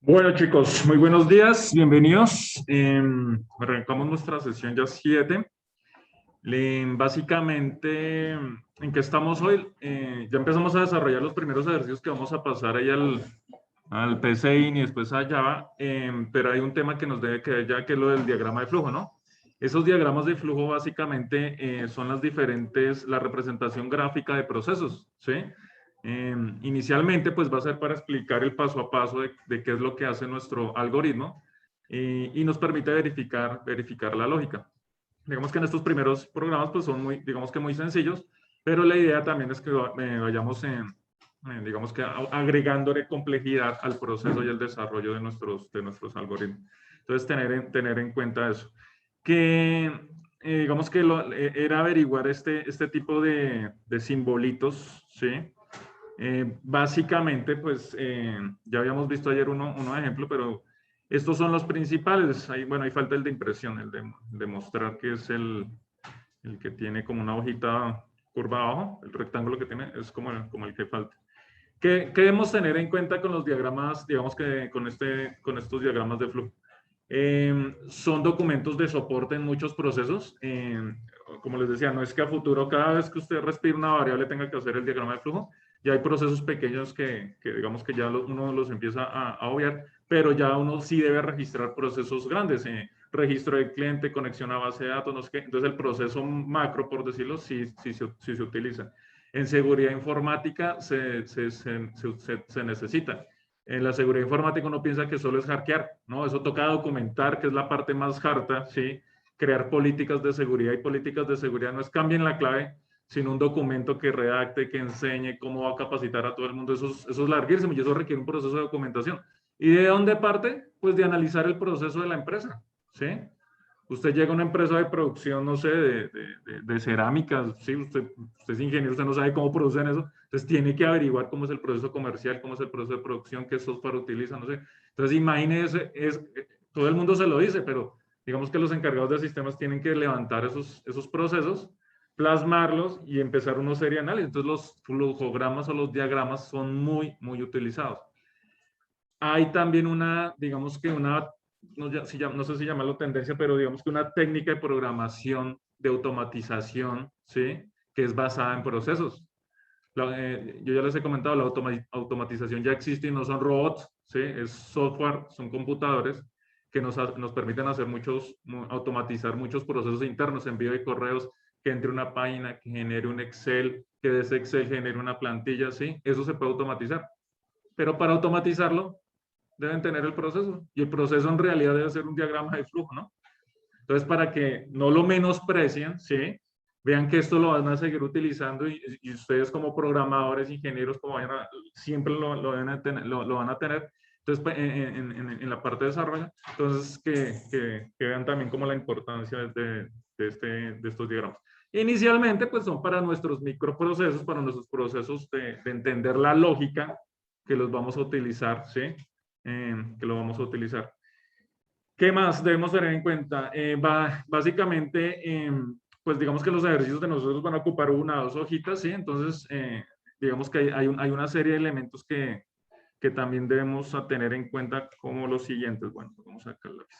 Bueno, chicos, muy buenos días, bienvenidos. Arrancamos nuestra sesión ya 7. Básicamente, ¿en qué estamos hoy? Ya empezamos a desarrollar los primeros ejercicios que vamos a pasar ahí al PCIN y después a Java, pero hay un tema que nos debe quedar ya, que es lo del diagrama de flujo, ¿no? Esos diagramas de flujo básicamente son la representación gráfica de procesos, ¿sí? Inicialmente, pues va a ser para explicar el paso a paso de qué es lo que hace nuestro algoritmo y nos permite verificar la lógica. Digamos que en estos primeros programas pues son digamos que muy sencillos, pero la idea también es que vayamos digamos que agregándole complejidad al proceso y al desarrollo de nuestros algoritmos. Entonces, tener en cuenta eso. Que digamos que era averiguar este tipo de simbolitos, ¿sí? Básicamente, pues, ya habíamos visto ayer uno de ejemplo, pero estos son los principales. Bueno, ahí falta el de impresión, el de mostrar que es el que tiene como una hojita curva abajo, el rectángulo que tiene, es como el que falta. ¿Qué debemos tener en cuenta con los diagramas, digamos que con estos diagramas de flujo? Son documentos de soporte en muchos procesos. Como les decía, no es que a futuro cada vez que usted respire una variable tenga que hacer el diagrama de flujo. Ya hay procesos pequeños que digamos que ya uno los empieza a obviar, pero ya uno sí debe registrar procesos grandes, registro del cliente, conexión a base de datos, no sé qué. Entonces el proceso macro, por decirlo, sí se utiliza. En seguridad informática se necesita. En la seguridad informática uno piensa que solo es hackear, ¿no? Eso toca documentar, que es la parte más harta, ¿sí? Crear políticas de seguridad, y políticas de seguridad no es cambien la clave, sino un documento que redacte, que enseñe cómo va a capacitar a todo el mundo. Eso es larguísimo y eso requiere un proceso de documentación. ¿Y de dónde parte? Pues de analizar el proceso de la empresa, ¿sí? Usted llega a una empresa de producción, no sé, de cerámicas, ¿sí? Usted es ingeniero, usted no sabe cómo producen eso, entonces tiene que averiguar cómo es el proceso comercial, cómo es el proceso de producción, qué software utiliza, no sé. Entonces imagínese, todo el mundo se lo dice, pero digamos que los encargados de sistemas tienen que levantar esos procesos, plasmarlos y empezar una serie de análisis. Entonces los flujogramas o los diagramas son muy, muy utilizados. Hay también digamos que no sé si llamarlo tendencia, pero digamos que una técnica de programación de automatización, ¿sí? Que es basada en procesos. Yo ya les he comentado, la automatización ya existe y no son robots, ¿sí? Es software, son computadores que nos permiten hacer automatizar muchos procesos internos, envío de correos, que entre una página, que genere un Excel, que de ese Excel genere una plantilla, ¿sí? Eso se puede automatizar. Pero para automatizarlo, deben tener el proceso. Y el proceso en realidad debe ser un diagrama de flujo, ¿no? Entonces, para que no lo menosprecien, ¿sí? Vean que esto lo van a seguir utilizando y ustedes como programadores, ingenieros, siempre lo van a tener. Entonces, pues, en la parte de desarrollo, entonces que vean también como la importancia de estos diagramas. Inicialmente, pues son para nuestros microprocesos, para nuestros procesos de entender la lógica que los vamos a utilizar, ¿sí? Que lo vamos a utilizar. ¿Qué más debemos tener en cuenta? Básicamente, pues digamos que los ejercicios de nosotros van a ocupar una o dos hojitas, ¿sí? Entonces, digamos que hay una serie de elementos que también debemos tener en cuenta como los siguientes. Bueno, vamos a sacar el lápiz.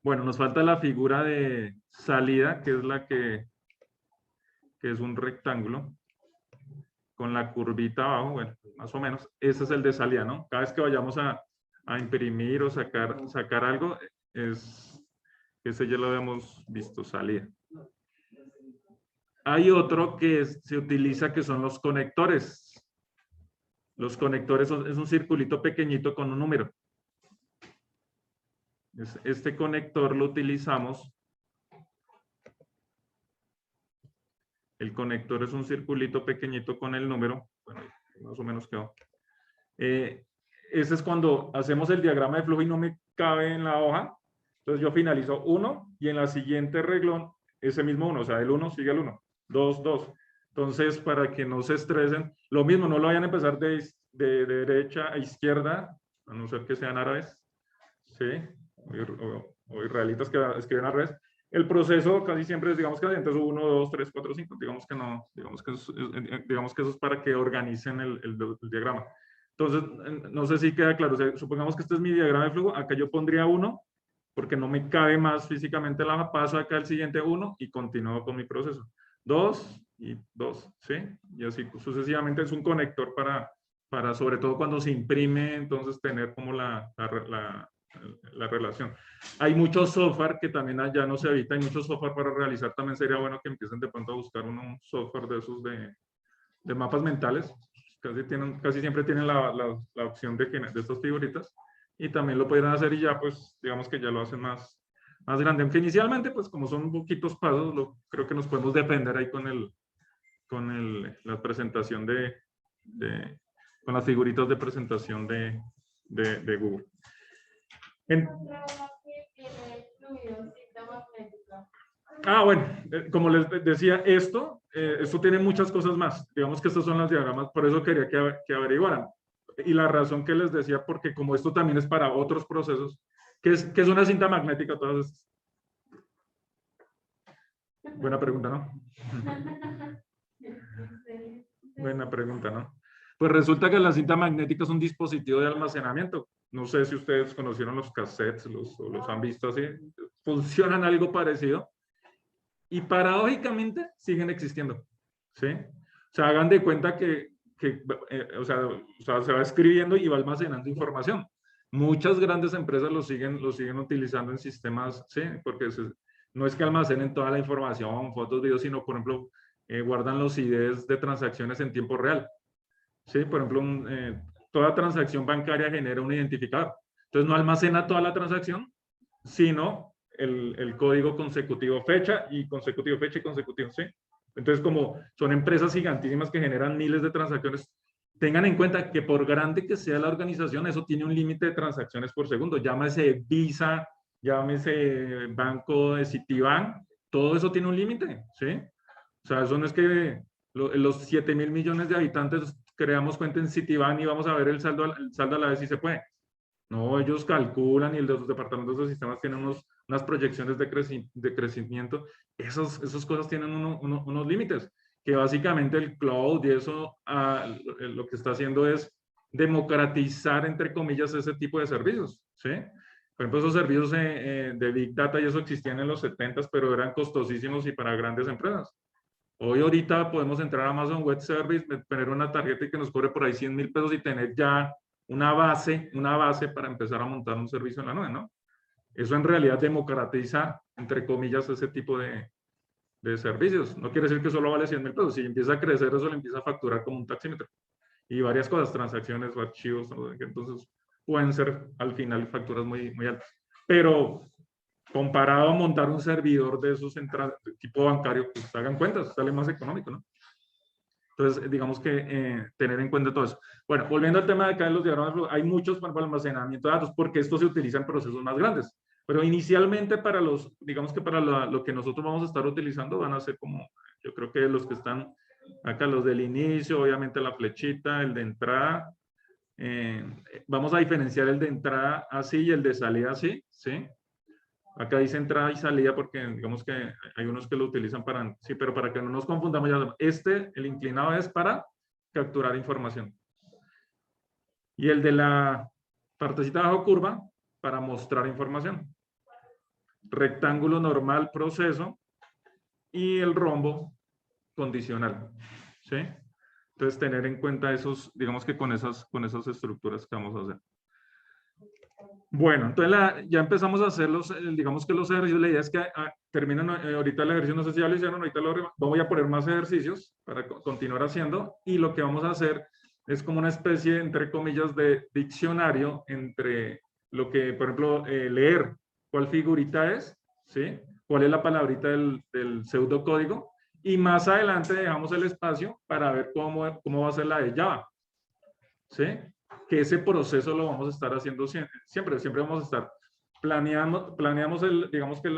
Bueno, nos falta la figura de salida, que es la que es un rectángulo con la curvita abajo, bueno, más o menos. Ese es el de salida, ¿no? Cada vez que vayamos a imprimir o sacar algo, ese ya lo habíamos visto, salida. Hay otro que se utiliza que son los conectores. Los conectores es un circulito pequeñito con un número. Este conector lo utilizamos. El conector es un circulito pequeñito con el número. Bueno, más o menos quedó. Ese es cuando hacemos el diagrama de flujo y no me cabe en la hoja. Entonces yo finalizo 1 y en la siguiente reglón ese mismo 1, o sea, el 1 sigue el 1, 2, 2. Entonces, para que no se estresen, lo mismo, no lo vayan a empezar de derecha a izquierda, a no ser que sean árabes, ¿sí? O israelitas que escriben al revés. El proceso casi siempre es, digamos que entonces 1, 2, 3, 4, 5, digamos que no, digamos que eso es para que organicen el diagrama. Entonces, no sé si queda claro, o sea, supongamos que este es mi diagrama de flujo, acá yo pondría 1, porque no me cabe más físicamente la hoja, paso acá al siguiente 1 y continúo con mi proceso. 2 y 2, ¿sí? Y así sucesivamente es un conector para sobre todo cuando se imprime, entonces tener como la relación. Hay mucho software que también ya no se evita, hay mucho software para realizar, también sería bueno que empiecen de pronto a buscar un software de esos de mapas mentales, casi siempre tienen la opción de estas figuritas, y también lo pueden hacer y ya pues digamos que ya lo hacen más grande, aunque inicialmente pues como son poquitos pasos, creo que nos podemos defender ahí con la presentación con las figuritas de presentación de Google. Bueno, como les decía, esto tiene muchas cosas más. Digamos que estos son los diagramas, por eso quería que averiguaran. Y la razón que les decía, porque como esto también es para otros procesos, ¿qué es una cinta magnética? Todas estas. Buena pregunta, ¿no? Buena pregunta, ¿no? Pues resulta que la cinta magnética es un dispositivo de almacenamiento. No sé si ustedes conocieron los cassettes, o los han visto así. Funcionan algo parecido. Y paradójicamente siguen existiendo, ¿sí? O sea, hagan de cuenta que se va escribiendo y va almacenando información. Muchas grandes empresas lo siguen utilizando en sistemas, sí, porque no es que almacenen toda la información, fotos, videos, sino, por ejemplo, guardan los IDs de transacciones en tiempo real. Sí, por ejemplo, toda transacción bancaria genera un identificador. Entonces, no almacena toda la transacción, sino el código consecutivo, fecha y consecutivo, fecha y consecutivo, ¿sí? Entonces, como son empresas gigantísimas que generan miles de transacciones, tengan en cuenta que por grande que sea la organización, eso tiene un límite de transacciones por segundo. Llámese Visa, llámese Banco de Citibank, todo eso tiene un límite, ¿sí? O sea, eso no es que los 7.000 millones de habitantes creamos cuenta en Citibank y vamos a ver el saldo a la vez si se puede. No, ellos calculan y los departamentos de sistemas tienen unas proyecciones de crecimiento. Esas cosas tienen unos límites, que básicamente el cloud y eso lo que está haciendo es democratizar, entre comillas, ese tipo de servicios, ¿sí? Por ejemplo, esos servicios de Big Data y eso existían en los 70s, pero eran costosísimos y para grandes empresas. Hoy ahorita podemos entrar a Amazon Web Service, tener una tarjeta y que nos cobre por ahí 100.000 pesos y tener ya una base para empezar a montar un servicio en la nube, ¿no? Eso en realidad democratiza, entre comillas, ese tipo de servicios. No quiere decir que solo vale 100.000 pesos. Si empieza a crecer, eso le empieza a facturar como un taxímetro. Y varias cosas, transacciones o archivos, entonces pueden ser al final facturas muy, muy altas. Pero comparado a montar un servidor de esos de tipo bancario, pues hagan cuentas, sale más económico, ¿no? Entonces, digamos que tener en cuenta todo eso. Bueno, volviendo al tema de acá de los diagramas, hay muchos para el almacenamiento de datos, porque estos se utilizan en procesos más grandes. Pero inicialmente para digamos que para lo que nosotros vamos a estar utilizando van a ser como, yo creo que los que están acá, los del inicio, obviamente la flechita, el de entrada. Vamos a diferenciar el de entrada así y el de salida así, ¿sí? Acá dice entrada y salida porque digamos que hay unos que lo utilizan para, sí, pero para que no nos confundamos ya, el inclinado es para capturar información. Y el de la partecita de abajo curva para mostrar información. Rectángulo normal proceso y el rombo condicional, ¿sí? Entonces tener en cuenta esos, digamos que con esas estructuras que vamos a hacer. Bueno, entonces ya empezamos a hacer digamos que los ejercicios. La idea es que terminan ahorita el ejercicio, no sé si ya lo hicieron, ahorita voy a poner más ejercicios para continuar haciendo y lo que vamos a hacer es como una especie, entre comillas, de diccionario entre lo que, por ejemplo, leer cuál figurita es, ¿sí? Cuál es la palabrita del pseudocódigo y más adelante dejamos el espacio para ver cómo va a ser la de Java, ¿sí? Que ese proceso lo vamos a estar haciendo siempre vamos a estar planeamos digamos que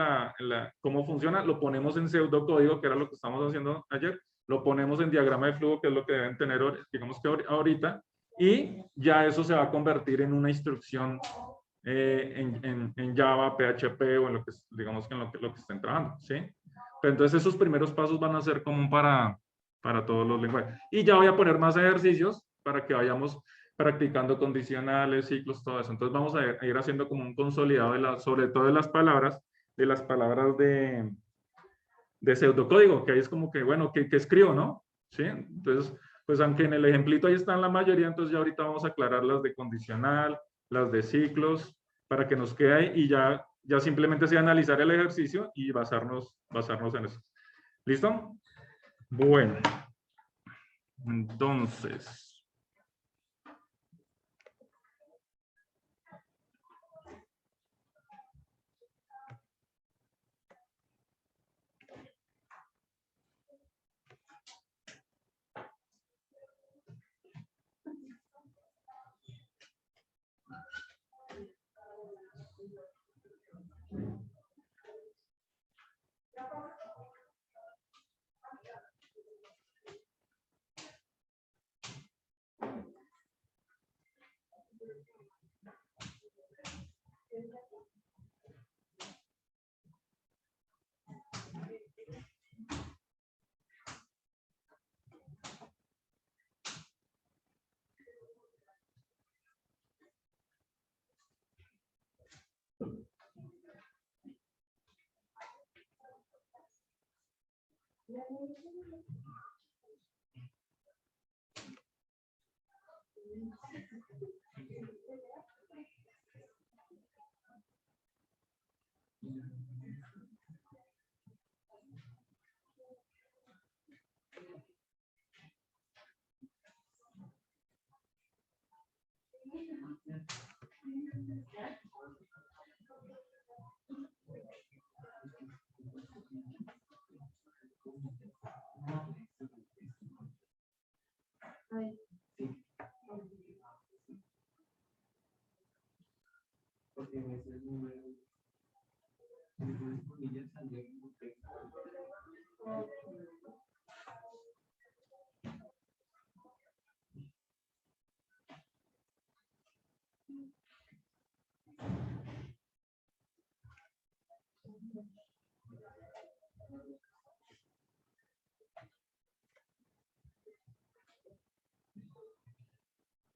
cómo funciona, lo ponemos en pseudocódigo, que era lo que estamos haciendo ayer, lo ponemos en diagrama de flujo, que es lo que deben tener, digamos que ahorita, y ya eso se va a convertir en una instrucción en Java, PHP o en lo que, digamos que en lo que estén trabajando, ¿sí? Pero entonces esos primeros pasos van a ser común para todos los lenguajes. Y ya voy a poner más ejercicios para que vayamos practicando condicionales, ciclos, todo eso. Entonces vamos a ir haciendo como un consolidado sobre todo de las palabras de pseudocódigo, que ahí es como que, bueno, ¿qué escribo, no? ¿Sí? Entonces, pues aunque en el ejemplito ahí están la mayoría, entonces ya ahorita vamos a aclarar las de condicional, las de ciclos, para que nos quede ahí y ya simplemente sea analizar el ejercicio y basarnos en eso. ¿Listo? Bueno, entonces...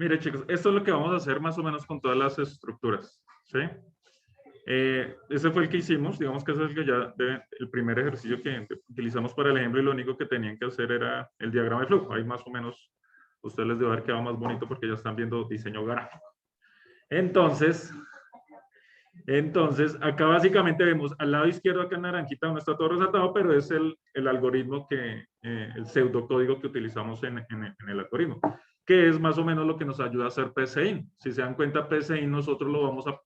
Mire, chicos, esto es lo que vamos a hacer más o menos con todas las estructuras, ¿sí? Ese fue el que hicimos, digamos que ese es el que ya el primer ejercicio que utilizamos para el ejemplo, y lo único que tenían que hacer era el diagrama de flujo. Ahí más o menos ustedes les debe haber quedado más bonito porque ya están viendo diseño gráfico. Entonces, acá básicamente vemos al lado izquierdo, acá en naranjita, no está todo resaltado, pero es el algoritmo el pseudocódigo que utilizamos en el algoritmo, que es más o menos lo que nos ayuda a hacer PCIN. Si se dan cuenta, PCIN nosotros lo vamos a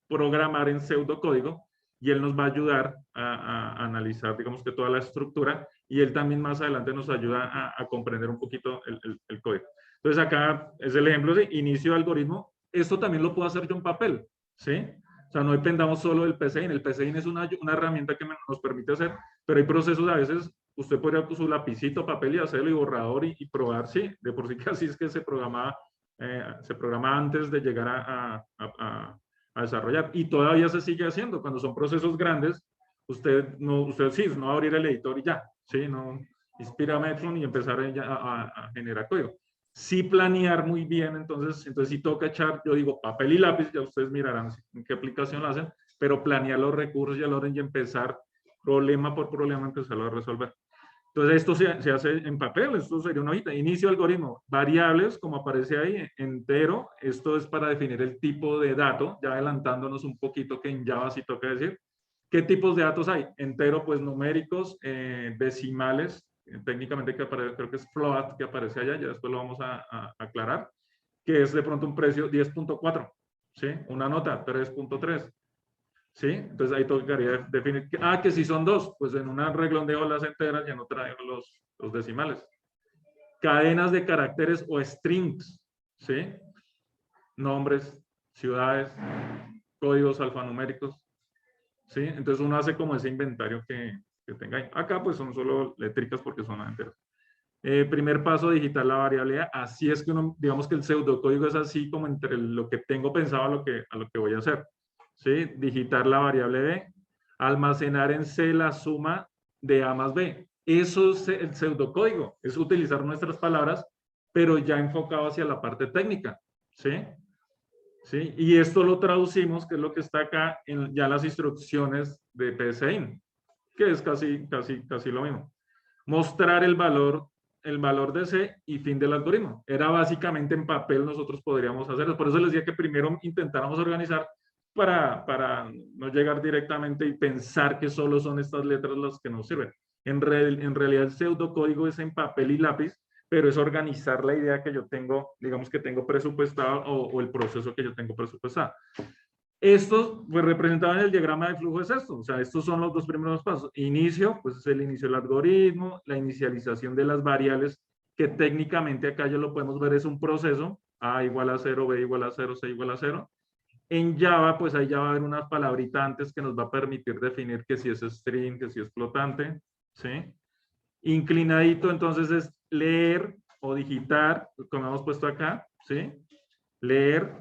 programar en pseudocódigo y él nos va a ayudar a analizar, digamos que toda la estructura, y él también más adelante nos ayuda a comprender un poquito el código. Entonces acá es el ejemplo de inicio de algoritmo. Esto también lo puedo hacer yo en papel, ¿sí? O sea, no dependamos solo del PCIN. El PCIN es una herramienta que nos permite hacer, pero hay procesos a veces, usted podría con su lapicito, papel y hacerlo, y borrador y probar, sí, de por sí que así es que se programa antes de llegar a desarrollar. Y todavía se sigue haciendo. Cuando son procesos grandes, usted sí, no va a abrir el editor y ya, ¿sí? No inspira Metron y empezar a generar código. Sí planear muy bien, entonces sí toca echar, yo digo, papel y lápiz, ya ustedes mirarán en qué aplicación lo hacen, pero planear los recursos y al orden y empezar problema por problema, empezarlo a resolver. Entonces esto se hace en papel, esto sería una hojita. Inicio algoritmo, variables, como aparece ahí, entero, esto es para definir el tipo de dato, ya adelantándonos un poquito que en Java sí toca decir. ¿Qué tipos de datos hay? Entero, pues numéricos, decimales, técnicamente que aparece, creo que es float que aparece allá, ya después lo vamos a aclarar, que es de pronto un precio 10.4, ¿sí? Una nota 3.3, ¿sí? Entonces ahí tocaría definir, que si son dos, pues en un reglón dejo las enteras y en otra dejo los decimales. Cadenas de caracteres o strings, ¿sí? Nombres, ciudades, códigos alfanuméricos, ¿sí? Entonces uno hace como ese inventario que tenga ahí. Acá pues son solo letricas porque son enteras. Primer paso, digitar la variable A. Así es que uno, digamos que el pseudocódigo es así como entre lo que tengo pensado a lo que voy a hacer. ¿Sí? Digitar la variable B. Almacenar en C la suma de A más B. Eso es el pseudocódigo. Es utilizar nuestras palabras, pero ya enfocado hacia la parte técnica. ¿Sí? ¿Sí? Y esto lo traducimos, que es lo que está acá en ya las instrucciones de PSIN, que es casi lo mismo. Mostrar el valor de C y fin del algoritmo. Era básicamente en papel, nosotros podríamos hacerlo. Por eso les decía que primero intentáramos organizar para no llegar directamente y pensar que solo son estas letras las que nos sirven. En realidad el pseudocódigo es en papel y lápiz, pero es organizar la idea que yo tengo, digamos que tengo presupuestada o el proceso que yo tengo presupuestado. Esto, pues representado en el diagrama de flujo es esto, o sea, estos son los dos primeros pasos. Inicio, pues es el inicio del algoritmo, la inicialización de las variables, que técnicamente acá ya lo podemos ver, es un proceso, A igual a 0, B igual a 0, C igual a 0. En Java, pues ahí ya va a haber una palabrita antes que nos va a permitir definir que si es string, que si es flotante, ¿sí? Inclinadito, entonces es leer o digitar, como hemos puesto acá, ¿sí? Leer,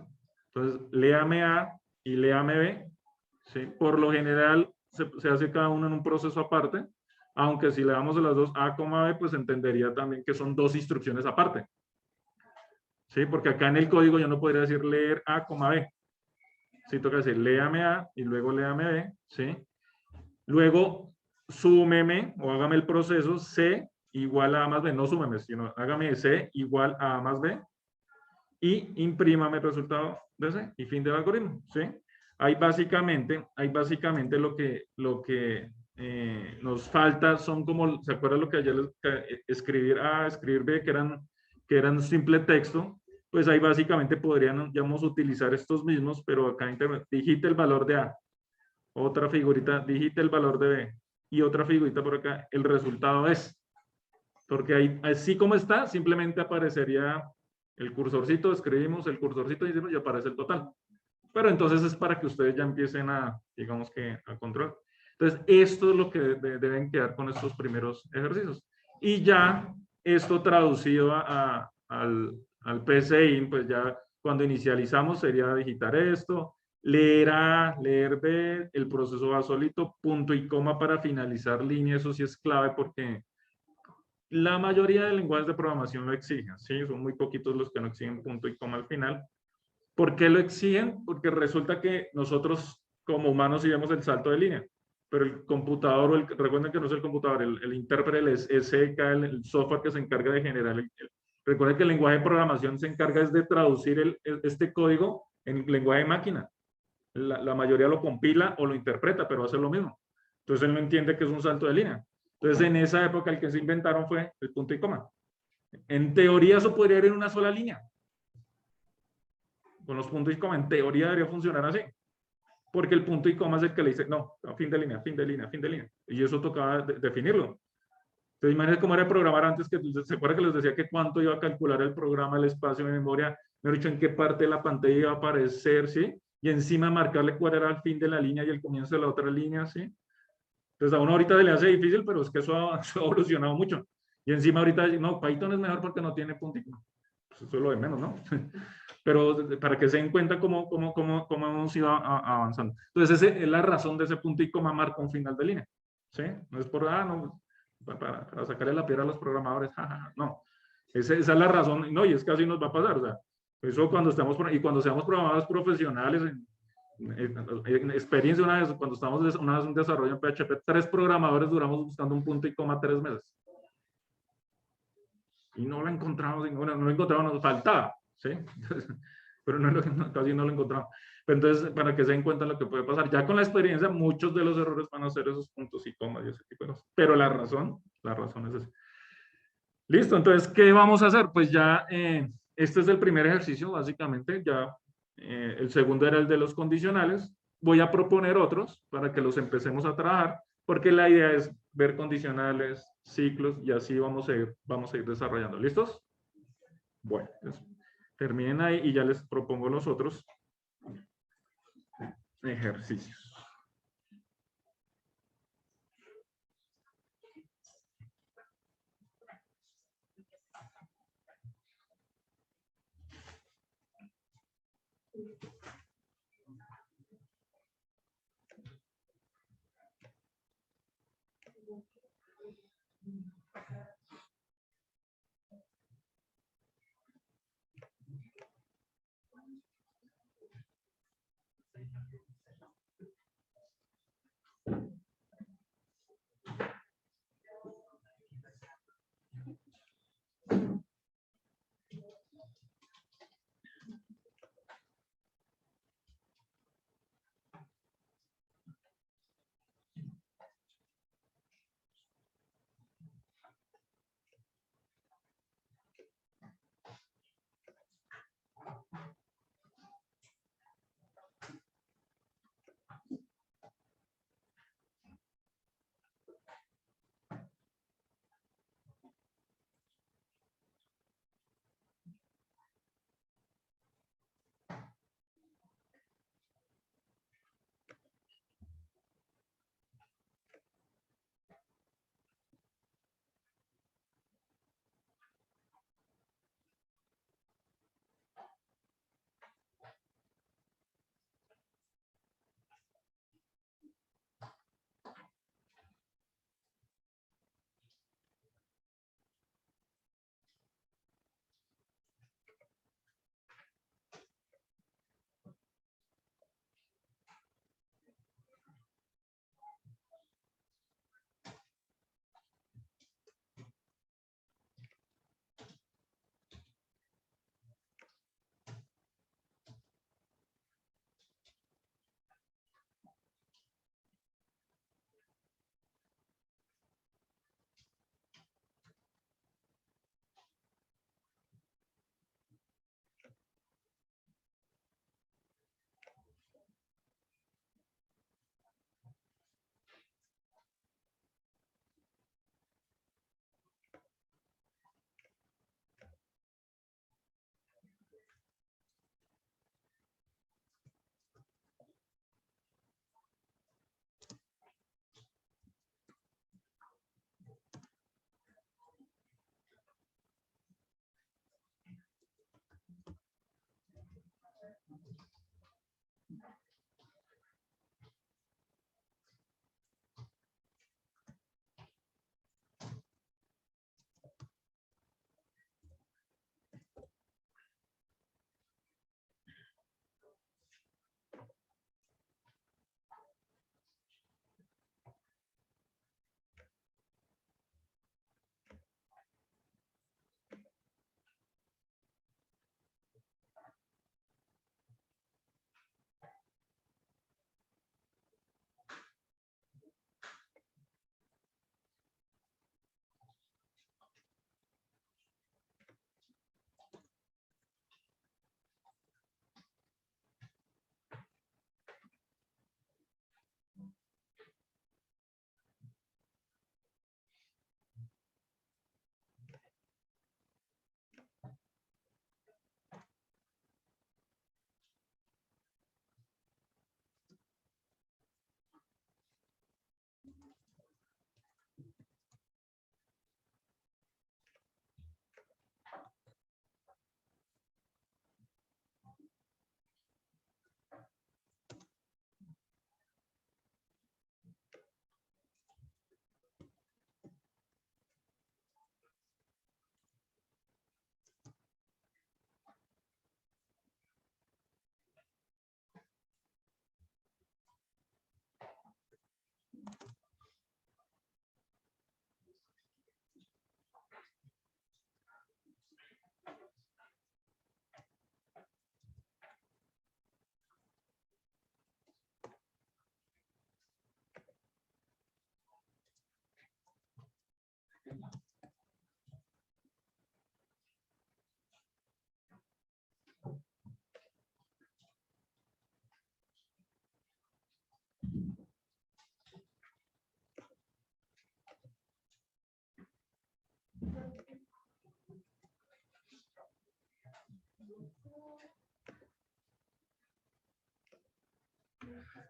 entonces léame A y léame B, ¿sí? Por lo general se hace cada uno en un proceso aparte, aunque si le damos a las dos A, B, pues entendería también que son dos instrucciones aparte, ¿sí? Porque acá en el código yo no podría decir leer A, B, sí toca decir léame A y luego léame B, ¿sí? Luego súmeme o hágame el proceso C igual a A más B, no súmeme, sino hágame C igual a A más B, y imprímame el resultado de ese y fin del algoritmo, ¿sí? Ahí básicamente lo que nos falta son como, ¿se acuerdan lo que ayer les escribir A, escribir B, que eran simple texto? Pues ahí básicamente podríamos utilizar estos mismos, pero acá digite el valor de A, otra figurita, digite el valor de B, y otra figurita por acá, el resultado es. Porque ahí, así como está, simplemente aparecería el cursorcito, escribimos el cursorcito y aparece el total. Pero entonces es para que ustedes ya empiecen a, digamos que, a controlar. Entonces, esto es lo que deben quedar con estos primeros ejercicios. Y ya esto traducido al PCI, pues ya cuando inicializamos sería digitar esto, leer A, leer B, el proceso va solito, punto y coma para finalizar línea, eso sí es clave porque la mayoría de lenguajes de programación lo exigen, ¿sí? Son muy poquitos los que no exigen punto y coma al final. ¿Por qué lo exigen? Porque resulta que nosotros como humanos sí vemos el salto de línea, pero el computador, recuerden que no es el computador, el intérprete, el SDK, el software que se encarga de generar, recuerden que el lenguaje de programación se encarga es de traducir este código en lenguaje de máquina. La mayoría lo compila o lo interpreta, pero hace lo mismo. Entonces él no entiende que es un salto de línea. Entonces en esa época el que se inventaron fue el punto y coma. En teoría eso podría ir en una sola línea. Con los puntos y coma, en teoría debería funcionar así. Porque el punto y coma es el que le dice, no, fin de línea, fin de línea, fin de línea. Y eso tocaba definirlo. Entonces imagínense cómo era programar antes, que se acuerda que les decía que cuánto iba a calcular el programa, el espacio de memoria, me he dicho en qué parte de la pantalla iba a aparecer, ¿sí? Y encima marcarle cuál era el fin de la línea y el comienzo de la otra línea, ¿sí? Entonces a uno ahorita se le hace difícil, pero es que eso ha evolucionado mucho. Y encima ahorita, no, Python es mejor porque no tiene punto y coma. Pues eso es lo de menos, ¿no? Pero para que se den cuenta cómo hemos ido avanzando. Entonces, esa es la razón de ese punto y coma marca un final de línea. ¿Sí? No es por, no, para sacarle la piedra a los programadores, no. Esa es la razón, no, y es que así nos va a pasar. O sea, eso cuando estamos, y cuando seamos programadores profesionales, en experiencia, una vez, cuando estamos una vez en desarrollo en PHP, 3 programadores duramos buscando un punto y coma 3 meses. Y no lo encontramos, no lo encontramos, nos faltaba. ¿Sí? Pero casi no lo encontramos. Pero entonces, para que se den cuenta de lo que puede pasar, ya con la experiencia, muchos de los errores van a ser esos puntos y comas y ese tipo de cosas. Pero la razón es esa. Listo, entonces, ¿qué vamos a hacer? Pues ya, este es el primer ejercicio, básicamente, ya el segundo era el de los condicionales. Voy a proponer otros para que los empecemos a trabajar, porque la idea es ver condicionales, ciclos, y así vamos a ir desarrollando. ¿Listos? Bueno, entonces, terminen ahí y ya les propongo los otros ejercicios.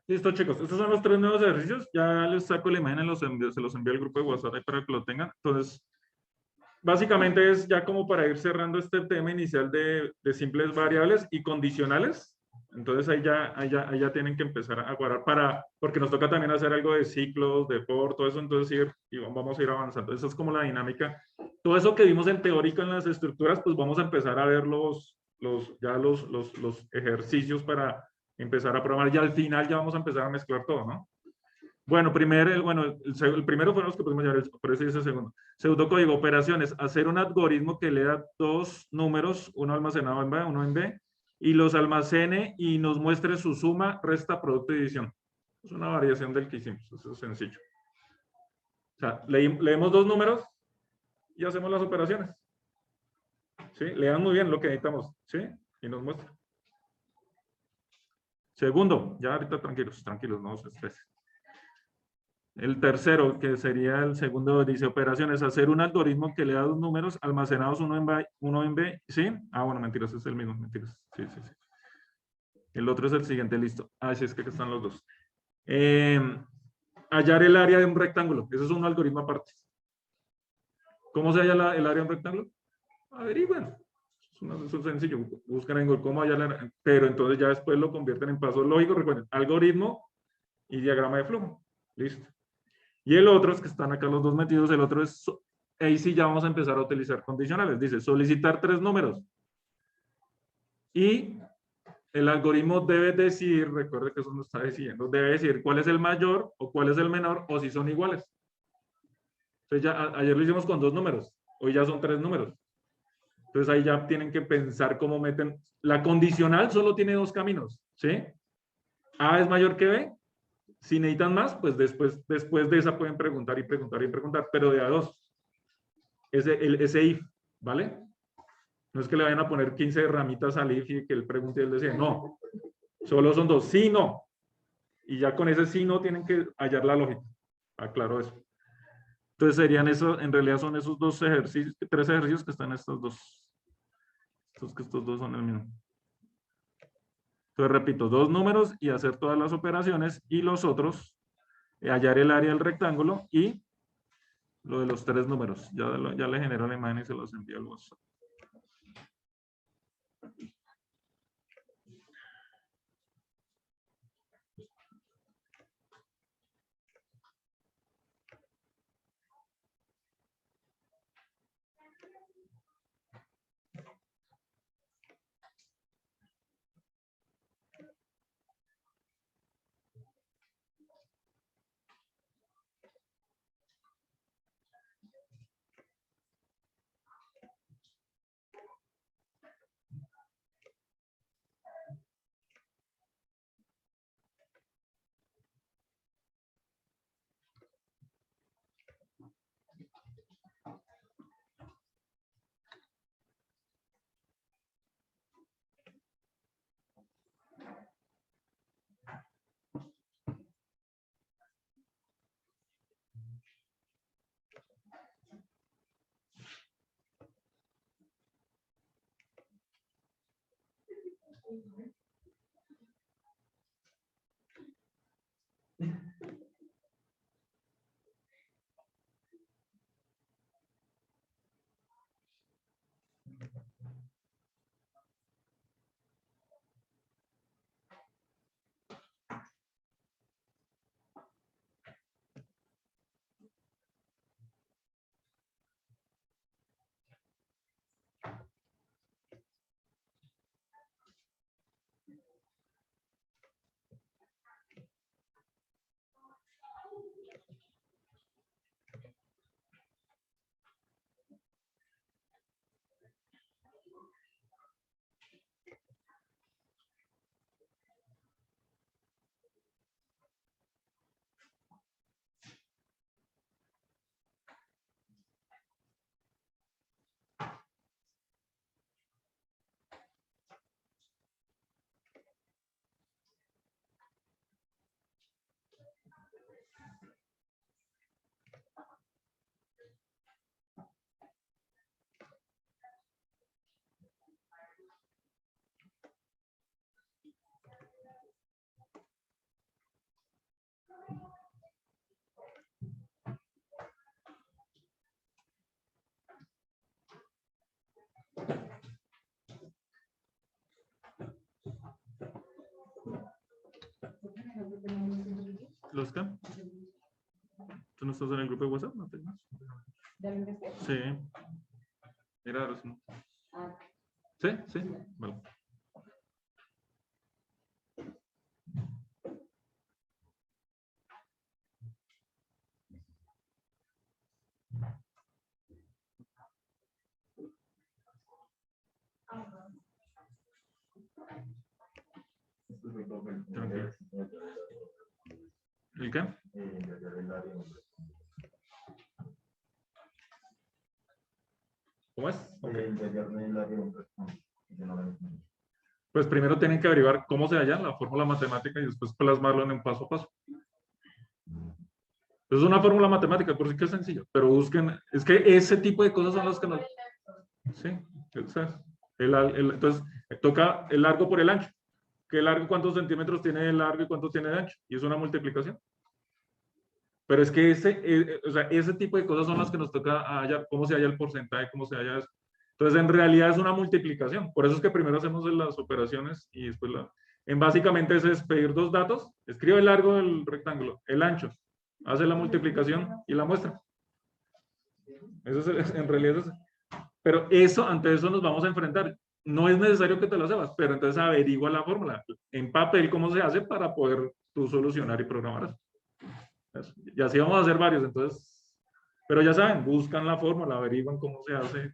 Listo, chicos. Estos son los tres nuevos ejercicios. Ya les saco la imagen, se los envío al grupo de WhatsApp ahí para que lo tengan. Entonces, básicamente es ya como para ir cerrando este tema inicial de simples variables y condicionales. Entonces ahí ya tienen que empezar a guardar porque nos toca también hacer algo de ciclos, de for, todo eso, entonces y vamos a ir avanzando. Esa es como la dinámica. Todo eso que vimos en teórico en las estructuras, pues vamos a empezar a ver los ejercicios para empezar a probar. Y al final ya vamos a empezar a mezclar todo, ¿no? Bueno, el primero fueron los que pusimos ya, por eso dice segundo. Pseudocódigo, operaciones, hacer un algoritmo que lea dos números, uno almacenado en B, uno en B, y los almacene y nos muestre su suma, resta, producto y división. Es una variación del que hicimos, eso es sencillo. O sea, leemos dos números y hacemos las operaciones. ¿Sí? Lean muy bien lo que necesitamos, ¿sí? Y nos muestra. Segundo, ya ahorita tranquilos, tranquilos, no se estresen. El tercero, que sería el segundo, dice operaciones, hacer un algoritmo que lea dos números almacenados uno en B, ¿sí? Ah, bueno, mentiras, es el mismo, mentiras. Sí, sí, sí. El otro es el siguiente, listo. Ah, sí, es que aquí están los dos. Eh, hallar el área de un rectángulo. Eso es un algoritmo aparte. ¿Cómo se halla el área de un rectángulo? Averigüen. Eso es sencillo. Buscan en Google cómo hallar pero entonces ya después lo convierten en pasos lógicos. Recuerden, algoritmo y diagrama de flujo. Listo. Y el otro es que están acá los dos metidos. El otro es, ahí sí ya vamos a empezar a utilizar condicionales. Dice, solicitar tres números. Y el algoritmo debe decir, recuerde que eso nos está diciendo, debe decir cuál es el mayor o cuál es el menor o si son iguales. Entonces ya ayer lo hicimos con dos números, hoy ya son tres números. Entonces ahí ya tienen que pensar cómo meten. La condicional solo tiene dos caminos, ¿sí? A es mayor que B. Si necesitan más, pues después de esa pueden preguntar y preguntar y preguntar, pero de a dos. Ese if, ¿vale? No es que le vayan a poner 15 ramitas al if y que él pregunte y él decide, no. Solo son dos, sí, no. Y ya con ese sí, no tienen que hallar la lógica. Aclaro eso. Entonces serían eso, en realidad son esos dos ejercicios, tres ejercicios que están estos dos. Estos dos son el mismo. Entonces repito, dos números y hacer todas las operaciones y los otros, hallar el área del rectángulo y lo de los tres números. Ya le genero la imagen y se los envío al WhatsApp. ¿Los qué? ¿Tú no estás en el grupo de WhatsApp? ¿No te Sí. Mira, ahora sí. ¿Sí? Sí. Vale. Tranquilo. ¿El qué? ¿Cómo es? Okay. Pues primero tienen que averiguar cómo se halla la fórmula matemática y después plasmarlo en un paso a paso. Es una fórmula matemática, por sí que es sencillo, pero busquen, es que ese tipo de cosas son las que nos... Sí, entonces toca el largo por el ancho. ¿Qué largo, cuántos centímetros tiene de largo y cuántos tiene de ancho? Y es una multiplicación. Pero es que o sea, ese tipo de cosas son las que nos toca hallar, cómo se halla el porcentaje, cómo se halla eso. Entonces, en realidad es una multiplicación. Por eso es que primero hacemos las operaciones y después básicamente es pedir dos datos, escribe el largo del rectángulo, el ancho, hace la multiplicación y la muestra. Eso es, en realidad es. Pero eso, ante eso nos vamos a enfrentar. No es necesario que te lo sepas, pero entonces averigua la fórmula en papel cómo se hace para poder tú solucionar y programar eso. Y así vamos a hacer varios, entonces, pero ya saben, buscan la fórmula, averiguan cómo se hace.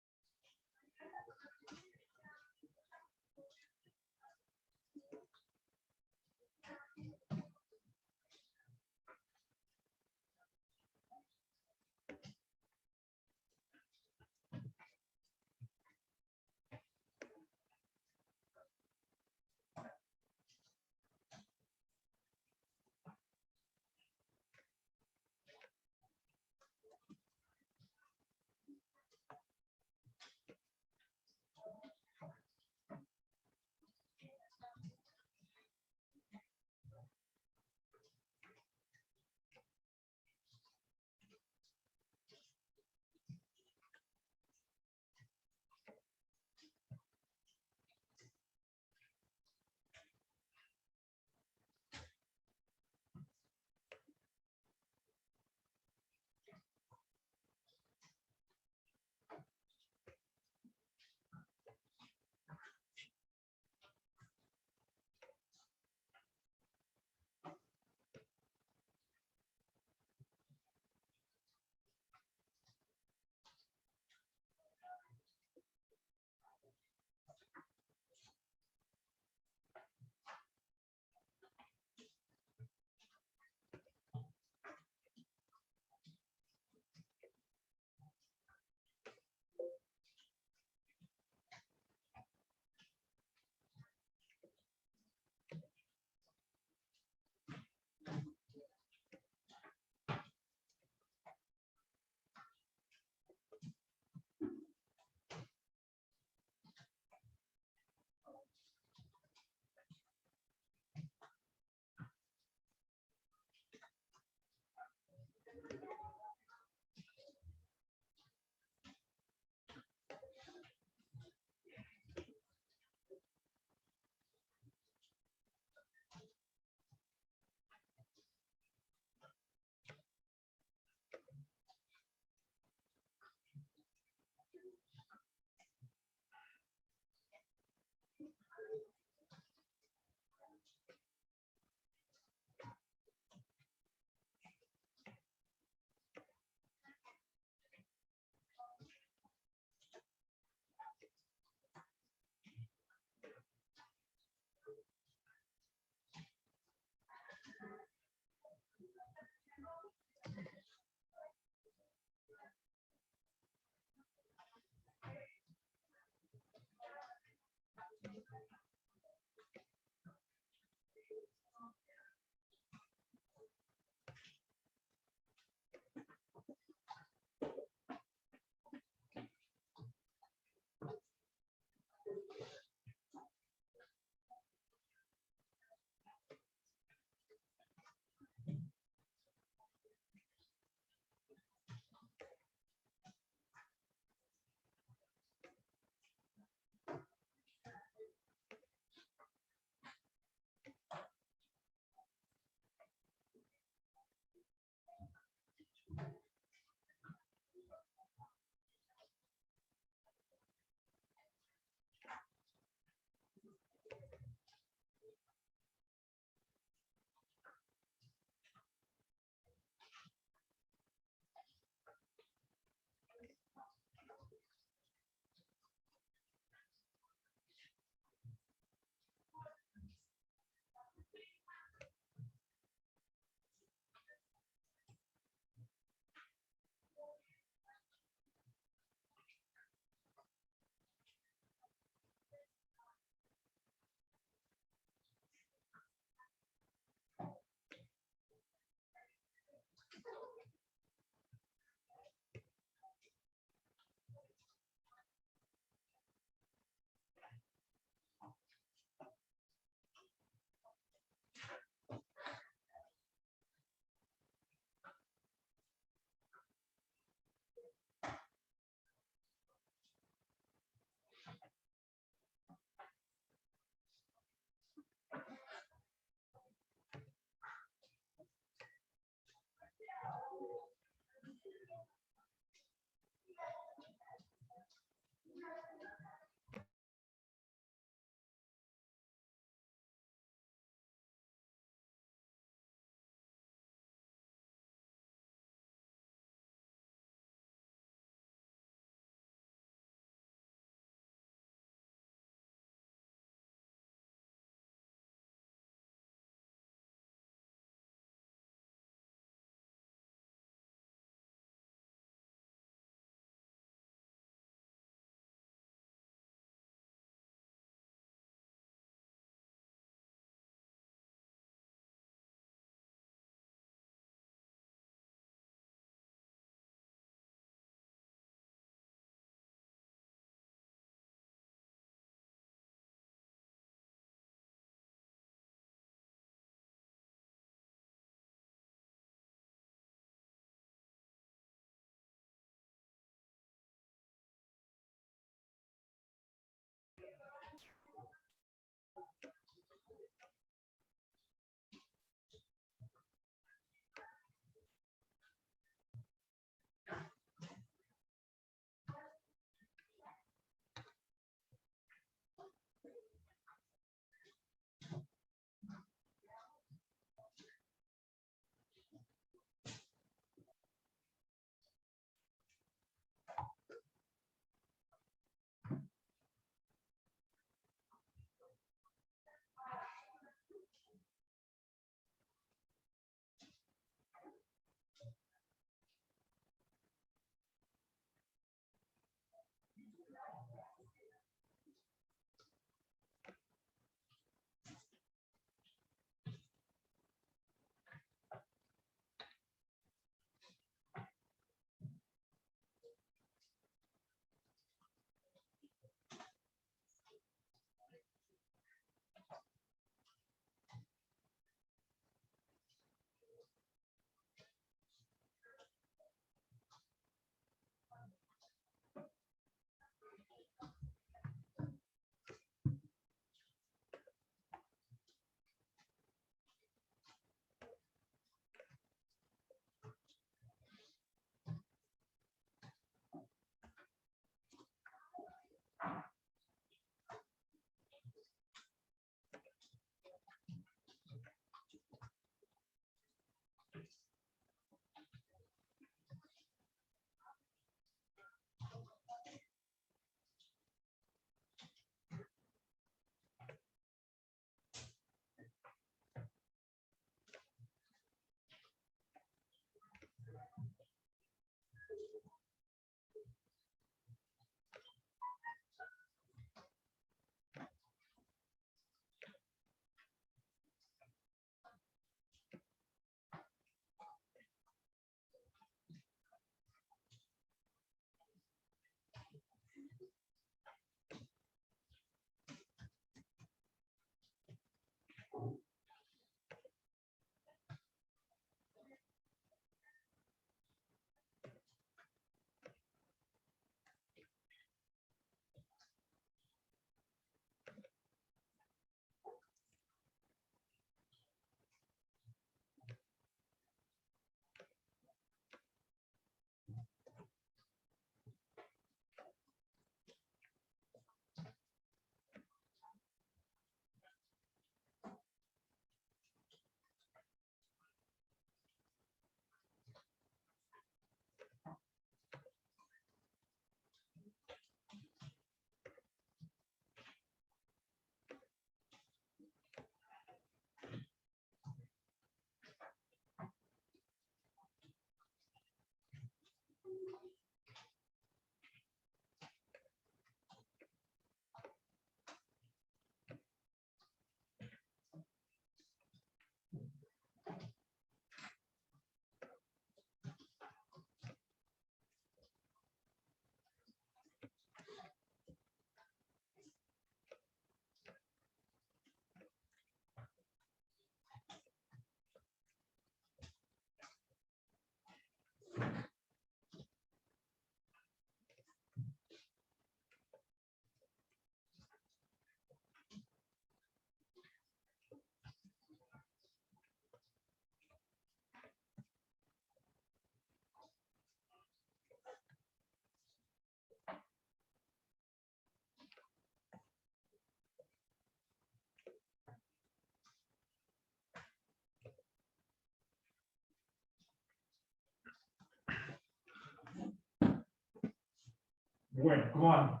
Bueno, ¿cómo van?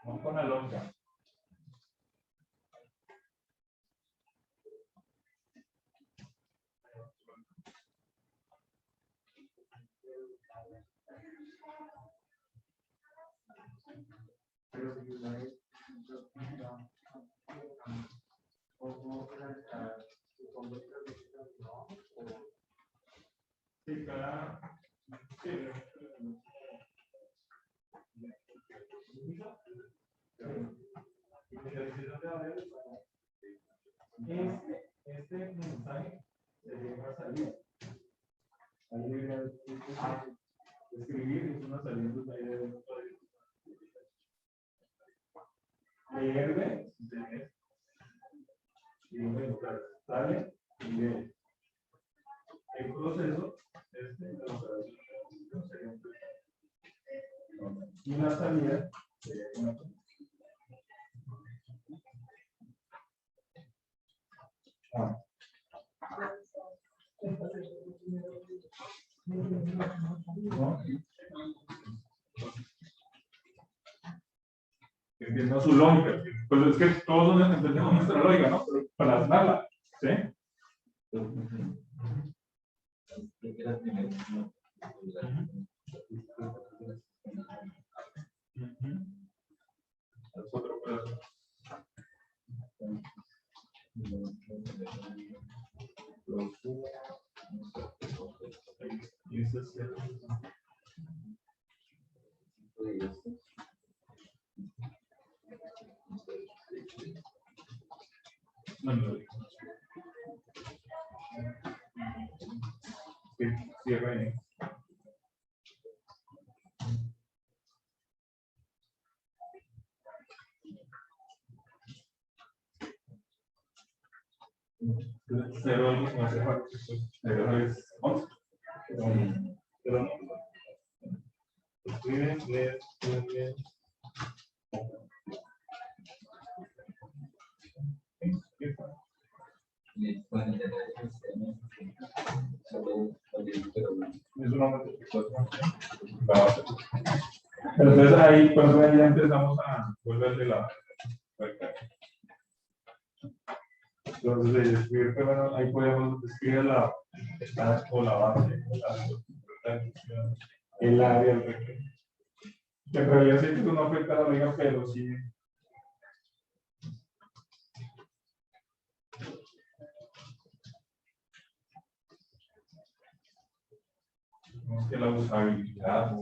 Vamos con la longa. Sí, cada... Este mensaje se deja salir. Escribir es una salida de leerme, y bueno, sale y lee. El proceso de la operación y la salida sería una. ¿No? Entiendo su lógica. Pues es que todos entendemos nuestra lógica, ¿no? Pero para plasmarla, ¿sí? Cierra ahí. Cero no hace falta. Cero es 11. Pero no. Escriben, leen, leen. Entonces ahí, cuando ya empezamos a volverle la. Entonces, escribir, bueno, ahí podemos escribir o la base, el área, el recto. En realidad, sí, no afecta a la liga, pero sí. Que la usabilidad.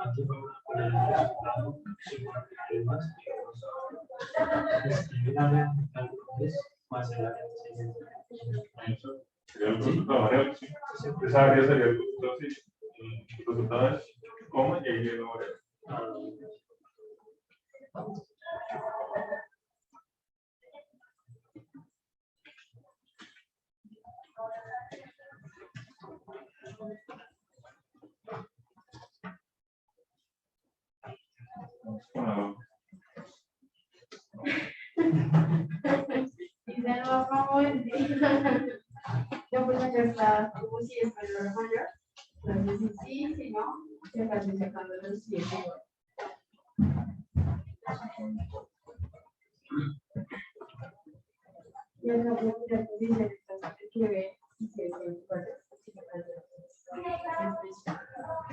Aquí vamos a poner el resultado más más el sería el resultado variable, sí. Esa área sería el resultado, sí. El resultado es coma y ahí el variable. Y de nuevo, como yo pues acá está, como si es mayor o mayor. Entonces, sí, sí, no, se acá estoy sacando los 7 igual. Y acá voy a mirar tu dice que ve si es el cuadro.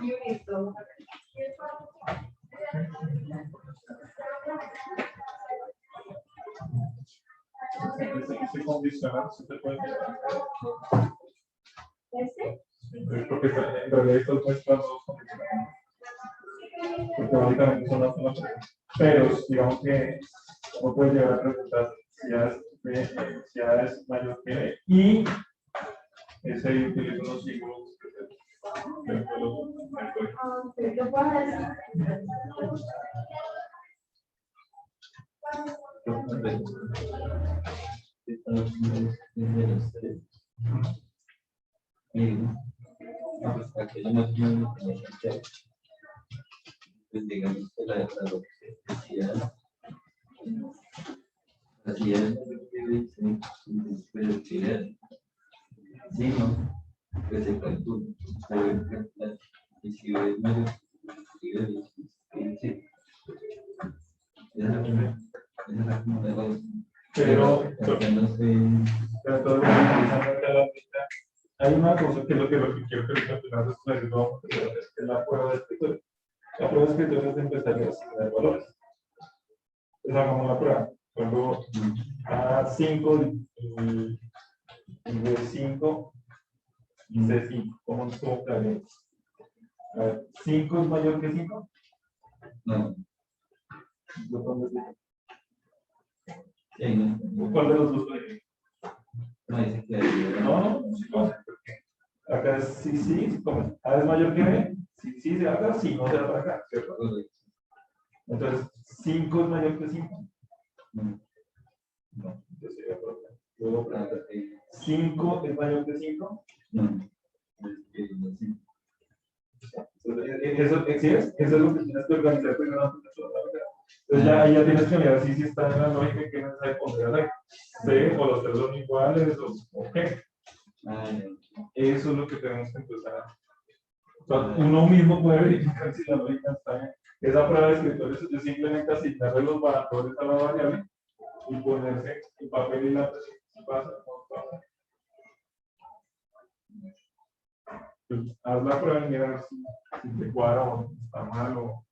Y esto. Ese condicional se te puede quedar. ¿Este? Porque en realidad estas muestras no son condicionales. Porque básicamente son las preguntas. Pero digamos que uno puede llegar a preguntar si A es, B, si A es mayor que B y ese utiliza unos símbolos que se Lo puedo decir. Pues digamos que la velocidad así es pero que sí, ¿no? Pues se calcula y si es mayor sí, esa como de dos pero hay una cosa que es lo que quiero que al final es que la prueba de escritura. La prueba de escritura es de empezar a asignar valores. Entonces hagamos la prueba. Luego A5 y B5 y C5. ¿Cómo cambia? A ver, 5 es mayor que 5. no, ¿Lo pongo así? sí, no, ¿Cuál de los dos puede? no dice que No, sí, acá es sí, sí, ¿cómo? A es mayor que B, sí, sí, se va acá, sí, no se va para acá, ¿cierto? Entonces, 5 es mayor que 5. No, entonces sería por acá. Luego, 5 es mayor que 5. no, Eso, ¿sí es? Eso es lo que tienes que organizar primero. Entonces ya, ahí ya tienes que mirar si está en la lógica que no sabe poner ahí. C o los tres son iguales o qué. Eso es lo que tenemos que empezar. O sea, uno mismo puede verificar si la lógica está bien. Esa prueba de escritores es simplemente asignarle los valores a la variable y ponerse en papel y lápiz si pasa o no pasa. Pues, haz la prueba y mira si te cuadra o está mal o.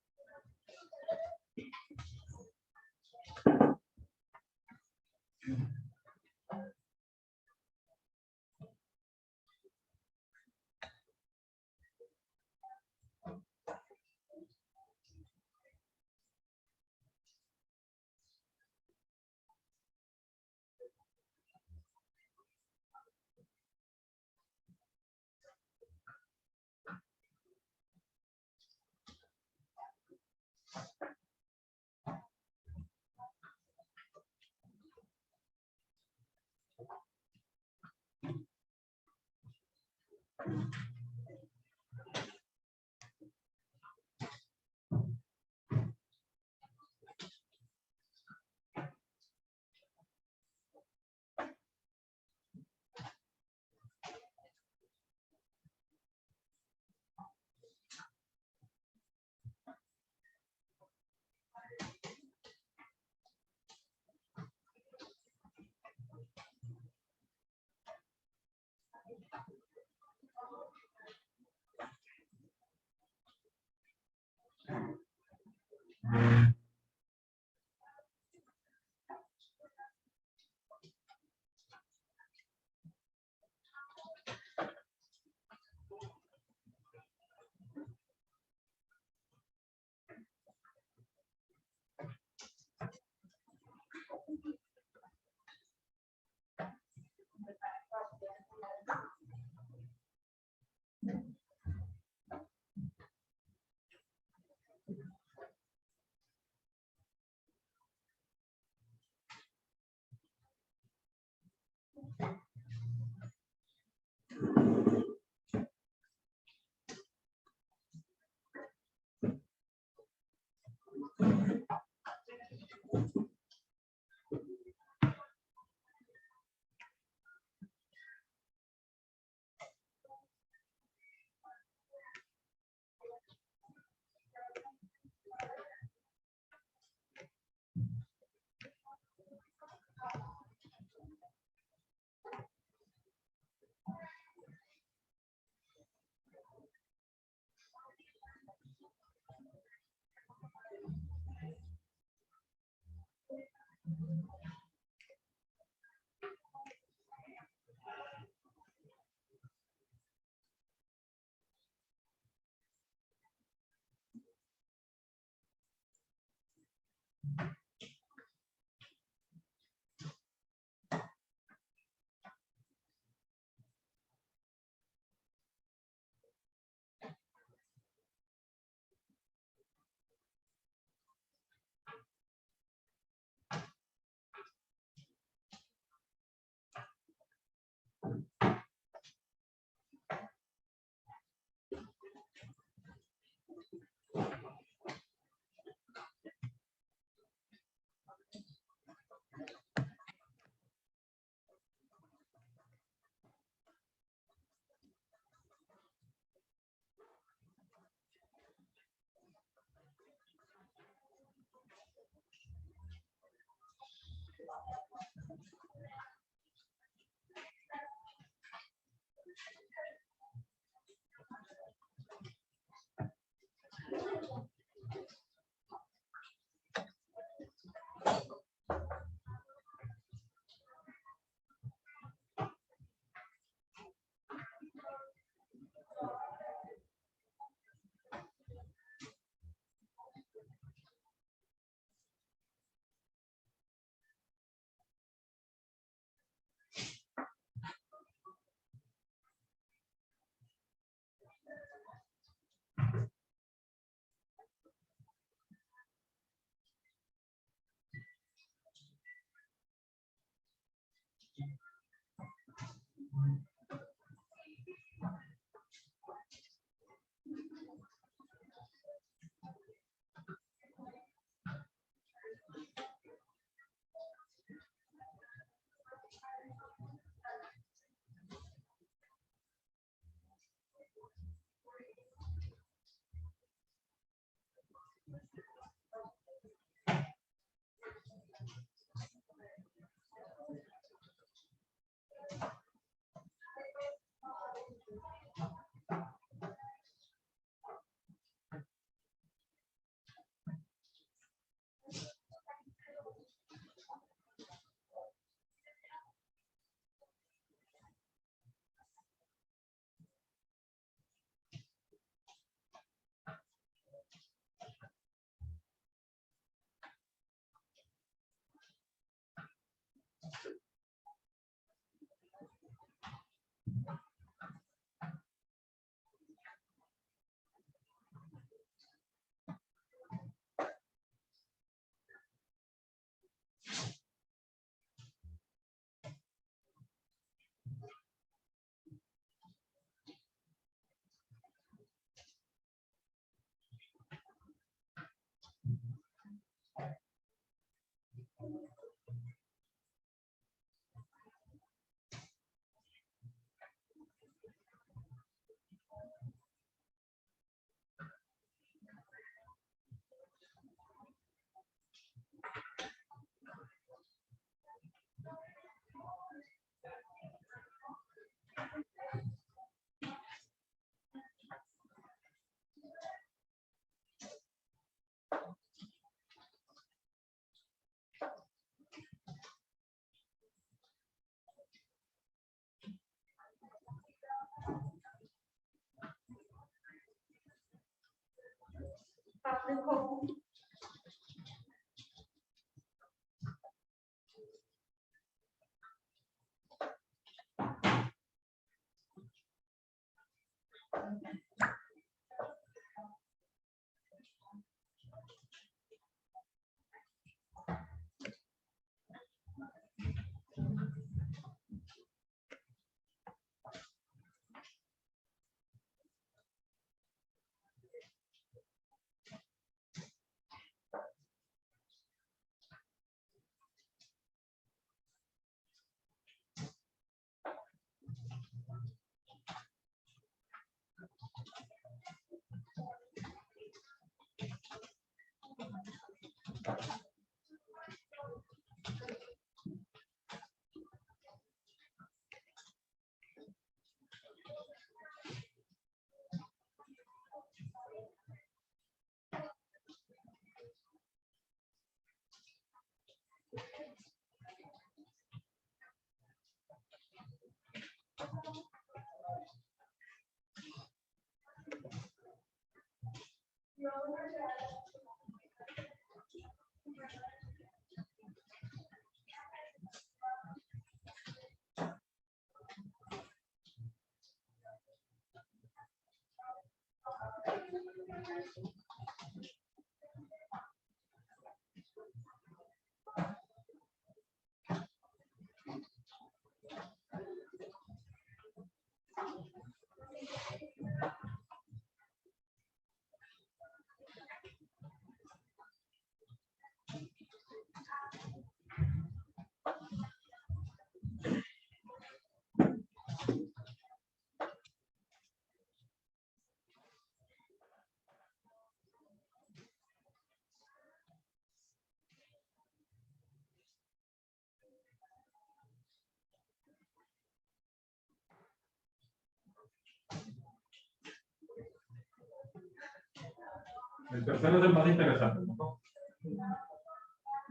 El tercero es el más interesante, ¿no?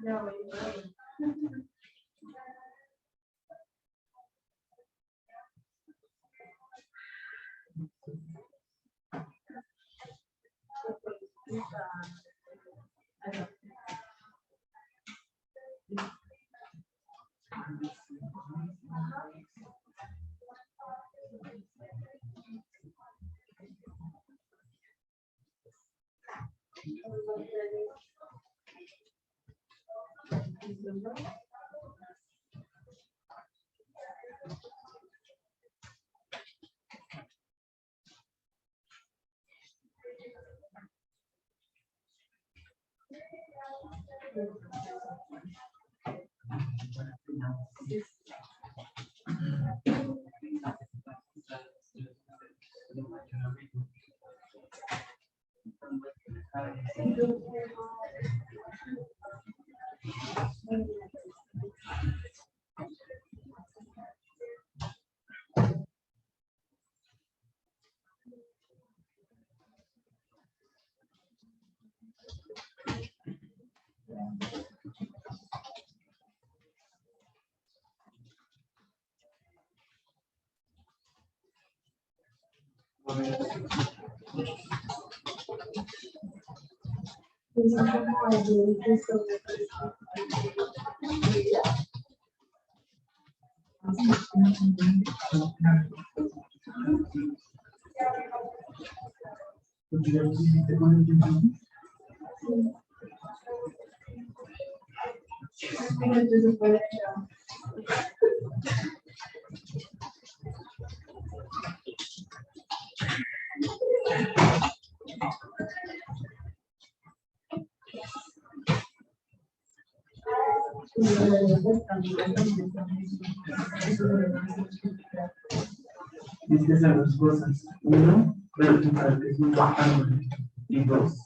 Ya voy. Dice esas dos cosas. Uno, verificar que es un rectángulo. Y dos,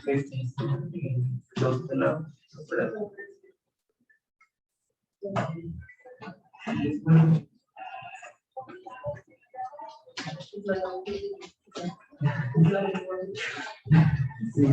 existen dos de la operación. Sí.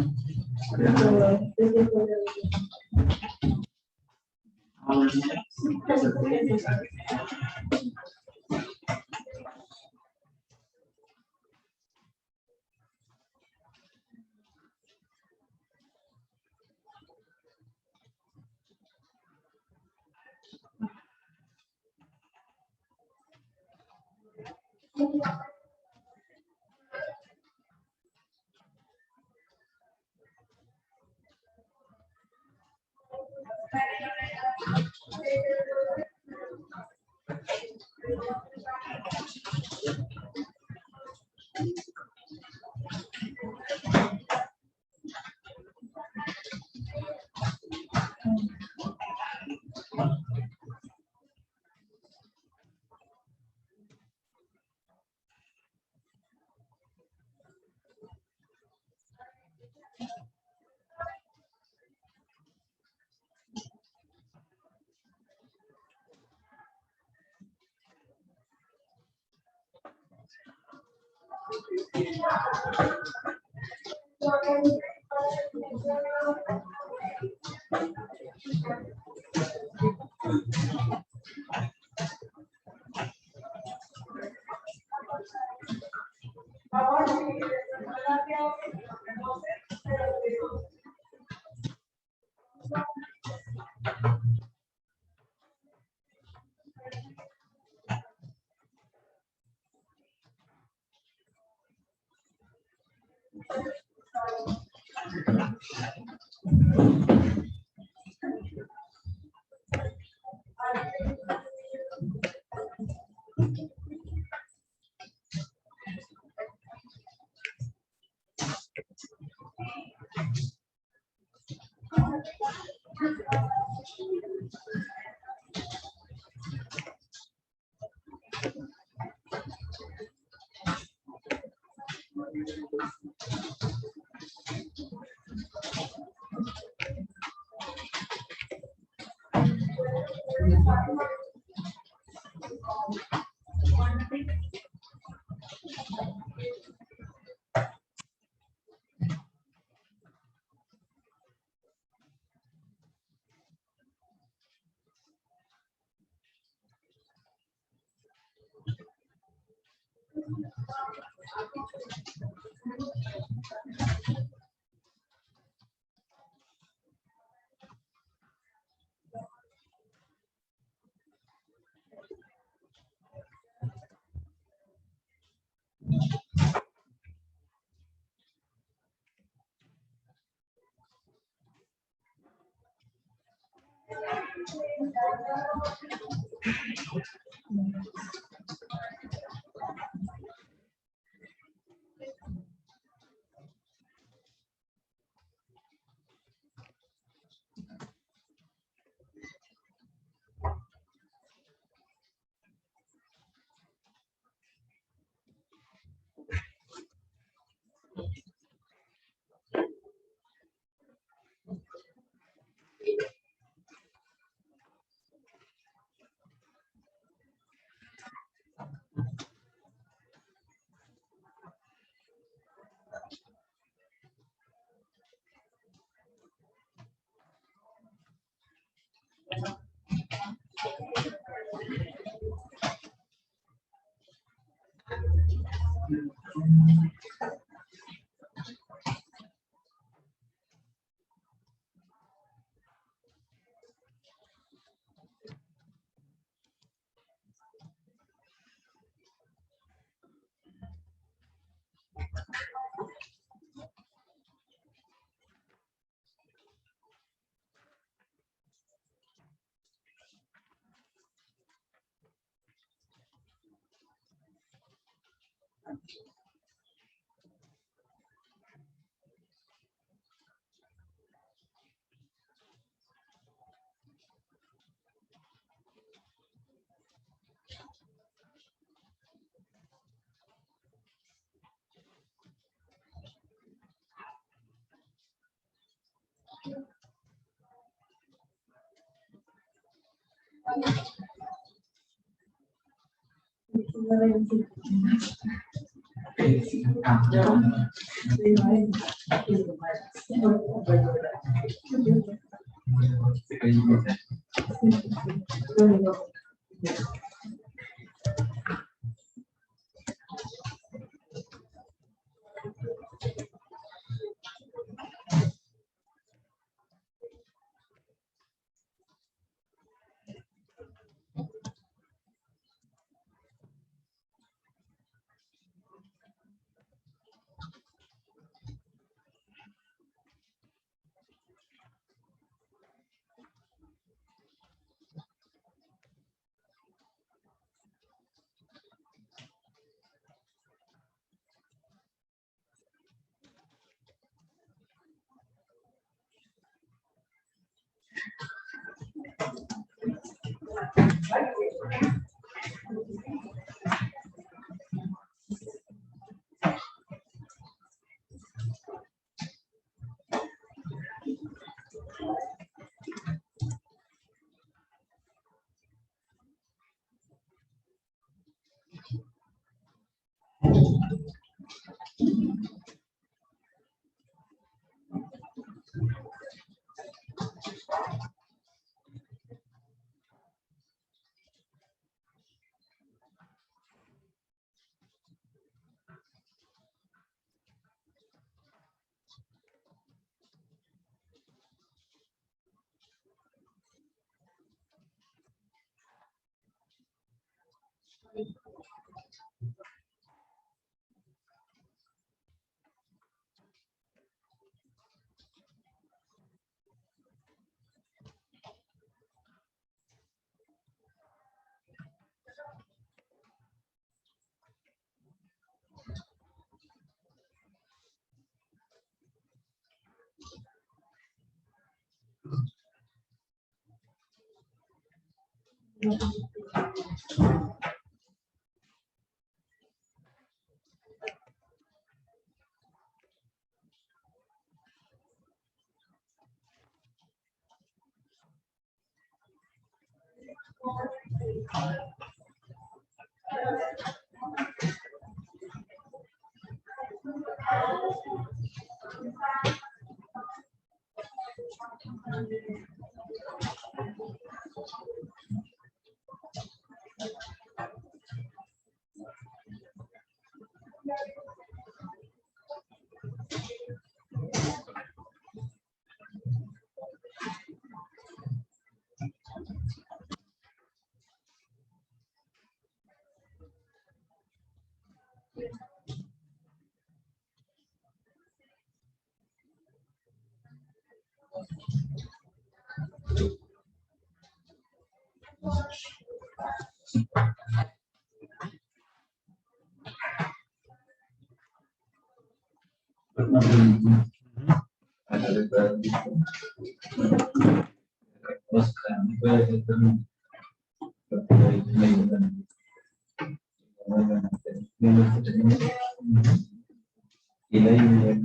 Y la idea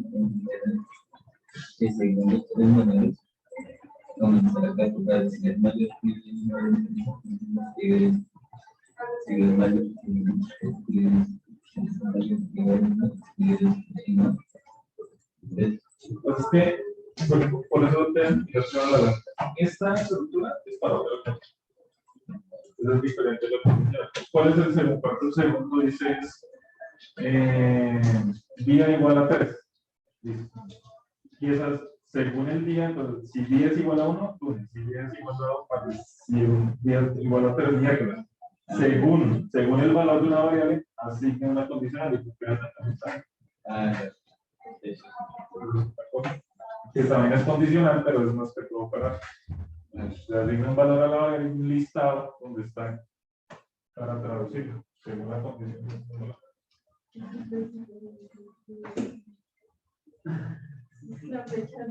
que según los tres menores comenzar a calcular si es mayor que Pues es que, por eso te digo, esta estructura es para otra cosa. Eso es diferente de lo que funciona. ¿Cuál es el segundo? ¿Cuánto segundo dices? Día igual a 3. Listo. Y esas, según el día, entonces, si día es igual a 1, lunes. Si día es igual a 2, martes. Si un día es igual a 3, miércoles. Según el valor de una variable, asigna una condicional y tú quedas que también es condicional, pero es más que todo para le asigna un valor a la variable, un listado donde está para traducirlo según la condición. La fecha.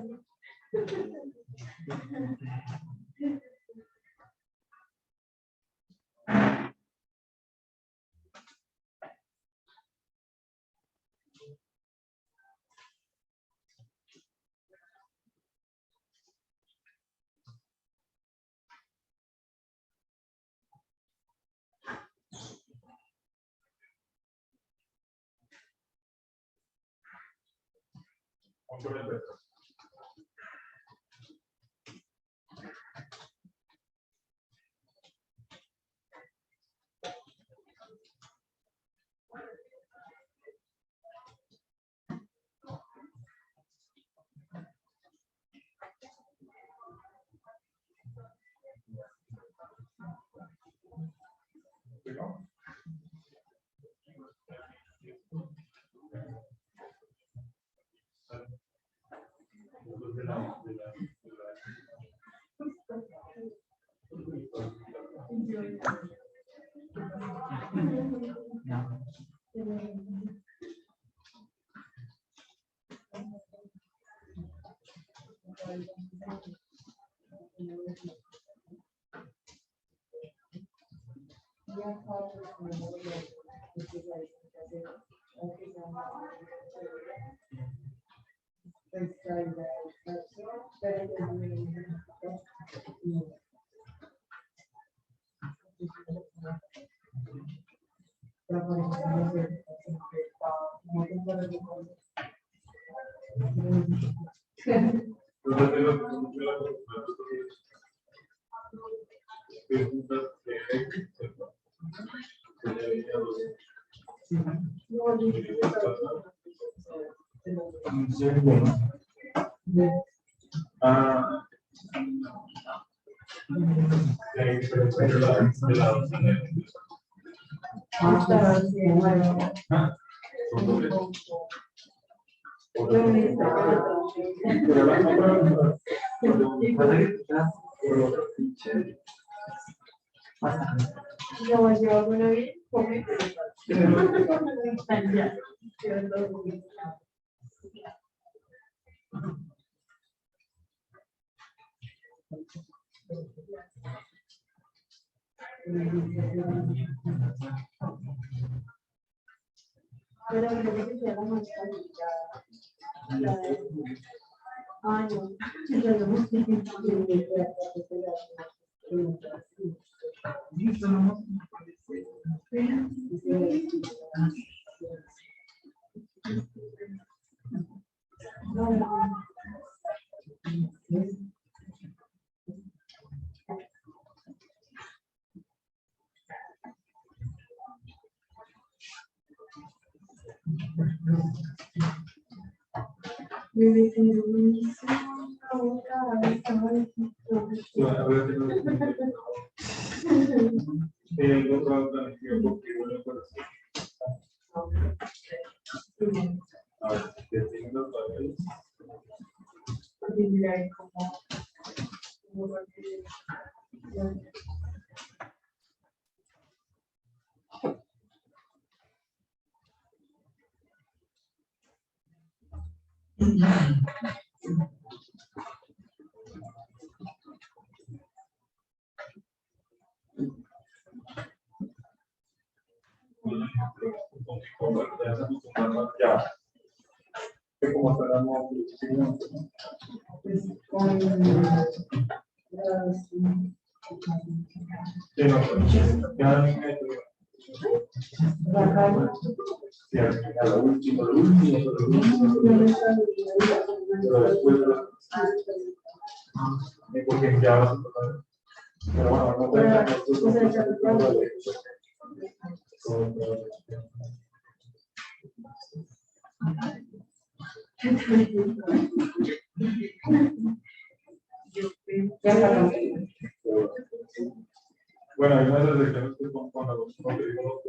Bueno, hay unas elecciones que son con los que digo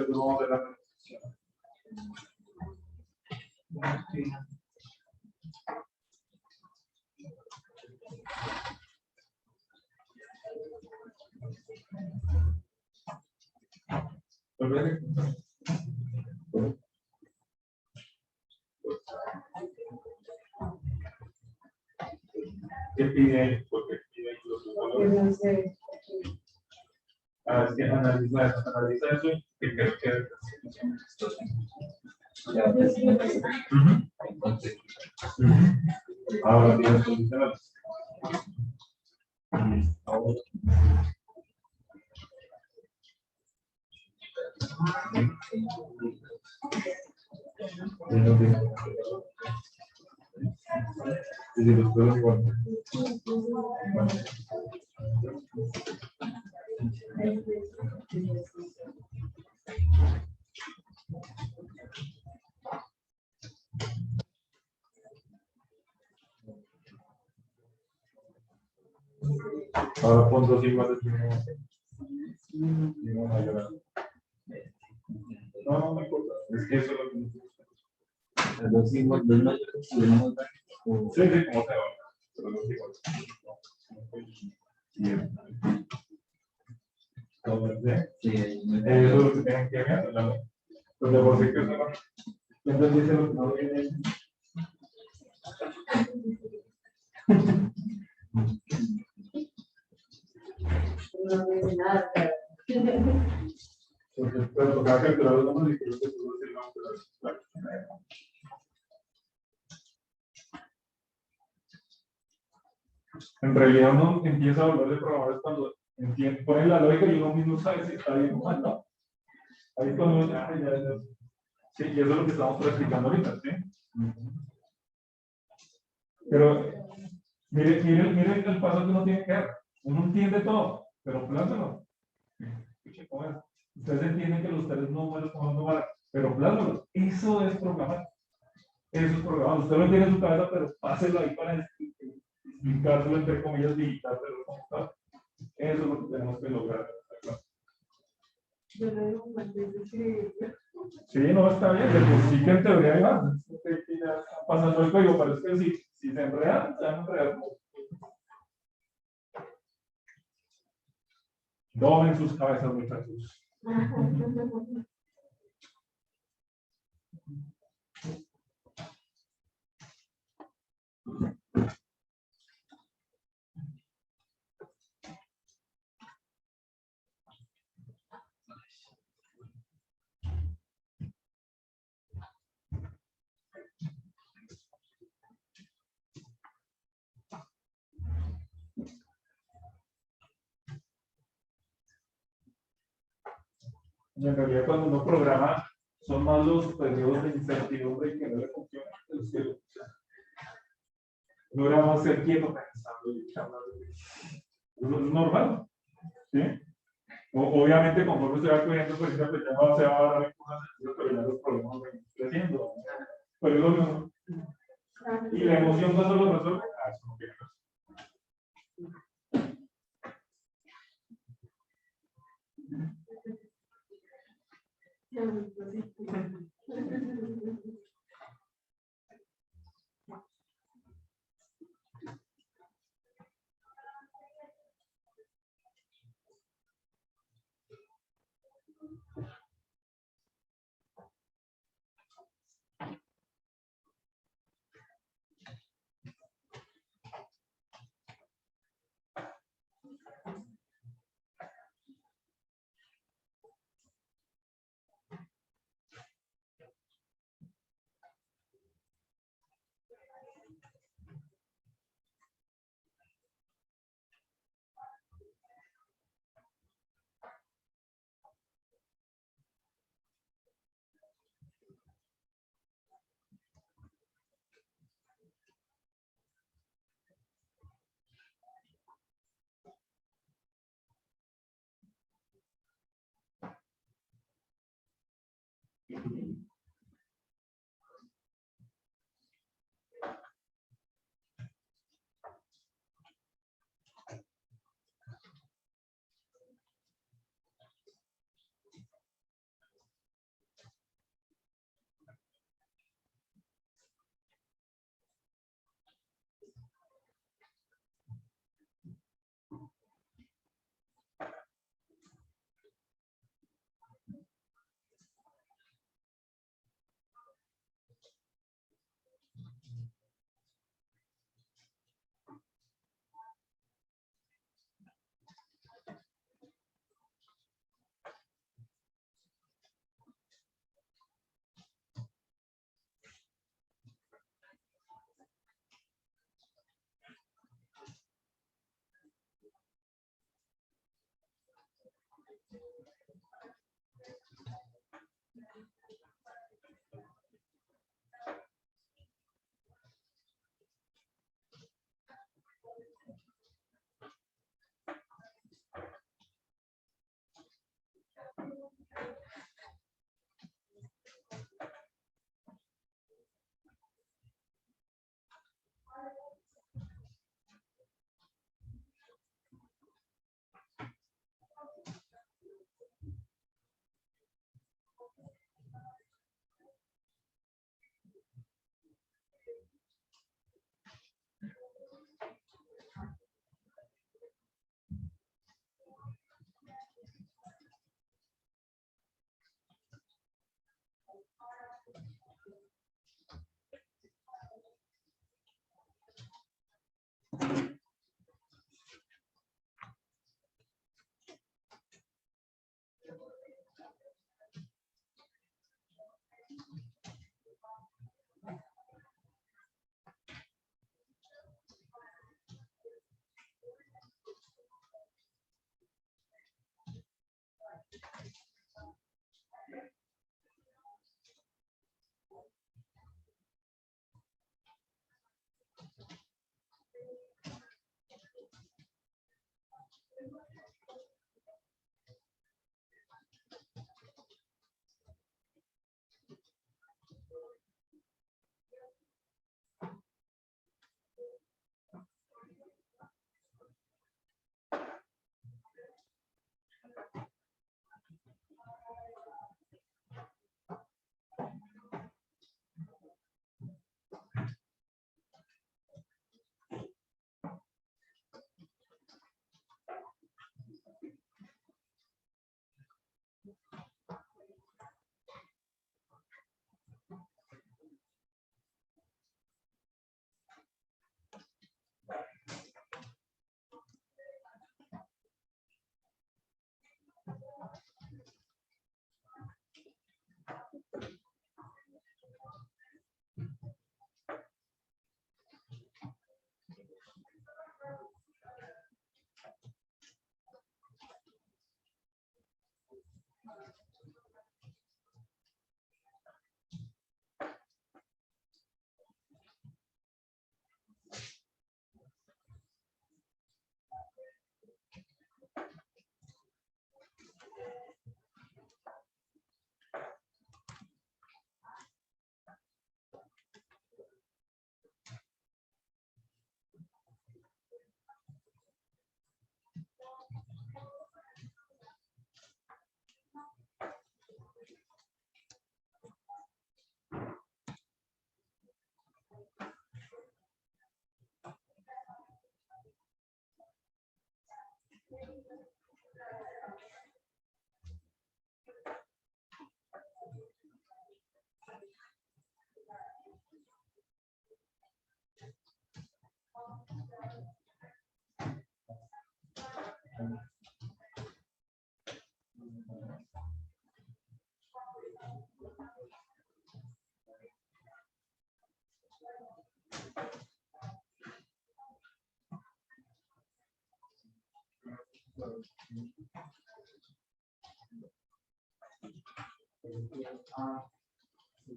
que no vamos a hacer la transición. ¿Qué pide? Porque pide los valores. Es que analiza eso y creo que ahora tienes condicionales. Ahora pon dos iguales. No me importa. Es que eso es lo que nos gusta. Dos iguales, dos mayores y uno más grande. Sí, sí, como te va. Pero dos iguales. Sí, Eso es lo que tienen que ver. Los de por sí que eso no. Entonces dice lo que no viene. No viene nada, Porque pues, tocaba calcular los números y creo que tú decir no, pero en realidad uno empieza a volver de programador cuando entiende, pone la lógica y uno mismo sabe si está bien o mal, ¿no? Ahí es cuando uno dice, ah, ya. Sí, y eso es lo que estamos practicando ahorita, ¿sí? Pero mire el paso que uno tiene que dar. Uno entiende todo, pero plásalo. Ustedes entienden que los tres números son números, pero plásalo. Eso es programar. Eso es programar. Usted lo entiende en su cabeza, pero páselo ahí para explicárselo entre comillas, digitárselo como está. Eso es lo que tenemos que lograr. Yo le digo, pues, sí. Sí, no está bien, de por sí que en teoría hay más. Pasando el código, pero es que si se enredan, se van a enredar. Doblen sus cabezas, muchachos. Y en realidad cuando uno programa, son más los periodos de incertidumbre que no le funcionan. No era más ser quieto pensando y hablando. Eso es normal. ¿Sí? Obviamente, conforme se va cogiendo, pues ya se va a dar cosas, pero ya los problemas van creciendo. Pero es lo mismo. Y la emoción no solo resuelve. Ah, eso no tiene razón.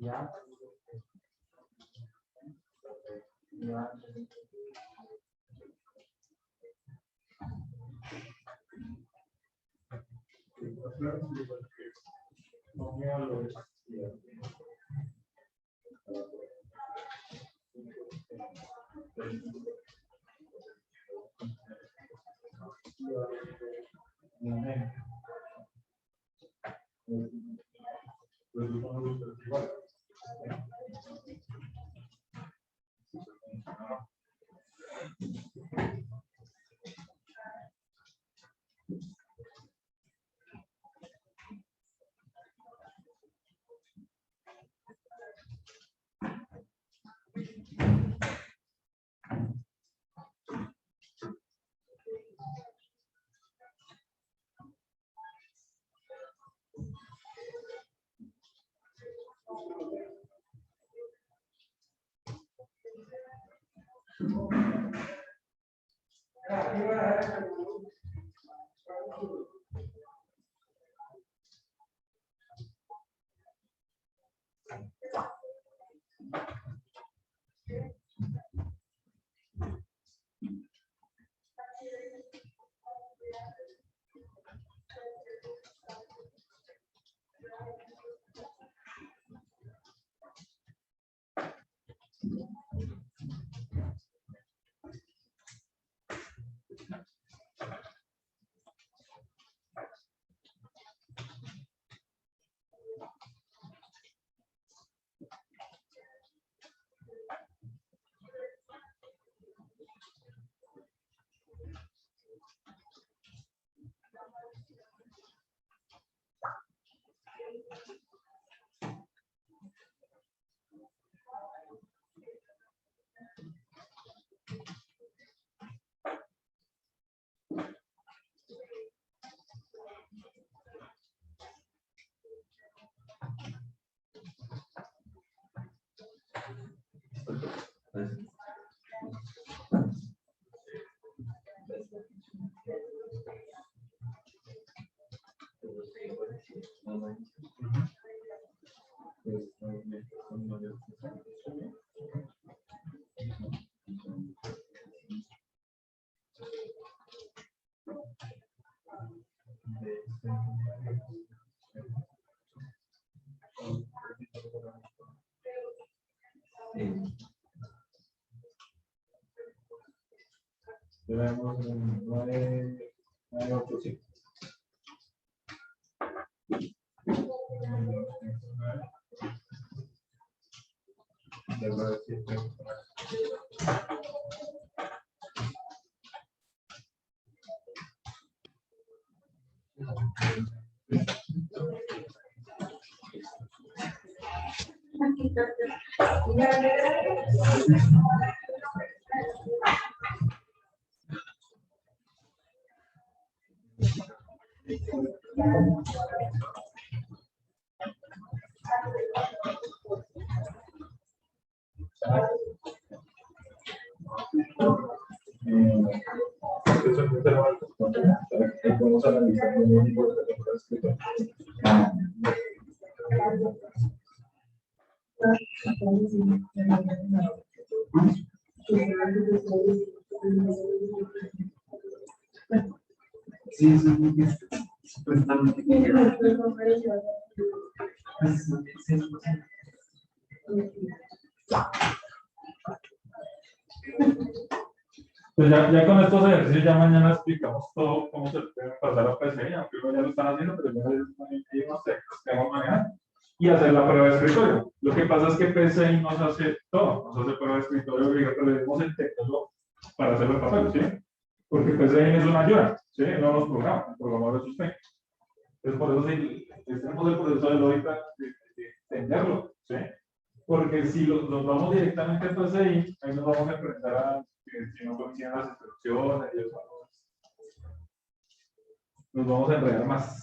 Ya. Ya. Tenemos un 985. Podemos analizar muy bien por la temporada escrita. Sí, supuestamente. Pues ya con estos ejercicios ya mañana explicamos todo cómo se puede pasar a PCI, aunque uno ya lo están haciendo, pero ya hay unos textos que vamos a manejar y hacer la prueba de escritorio. Lo que pasa es que PCI nos hace todo, nos hace prueba de escritorio, pero le debemos el texto para hacerlo en papel, ¿sí? Porque PCI es una ayuda, ¿sí? No nos programa, el programador es usted. Entonces, por eso sí, tenemos el proceso de lógica de entenderlo, ¿sí? Porque si nos vamos directamente a PCI, ahí nos vamos a enfrentar a que si no coinciden las instrucciones y eso, nos vamos a enredar más.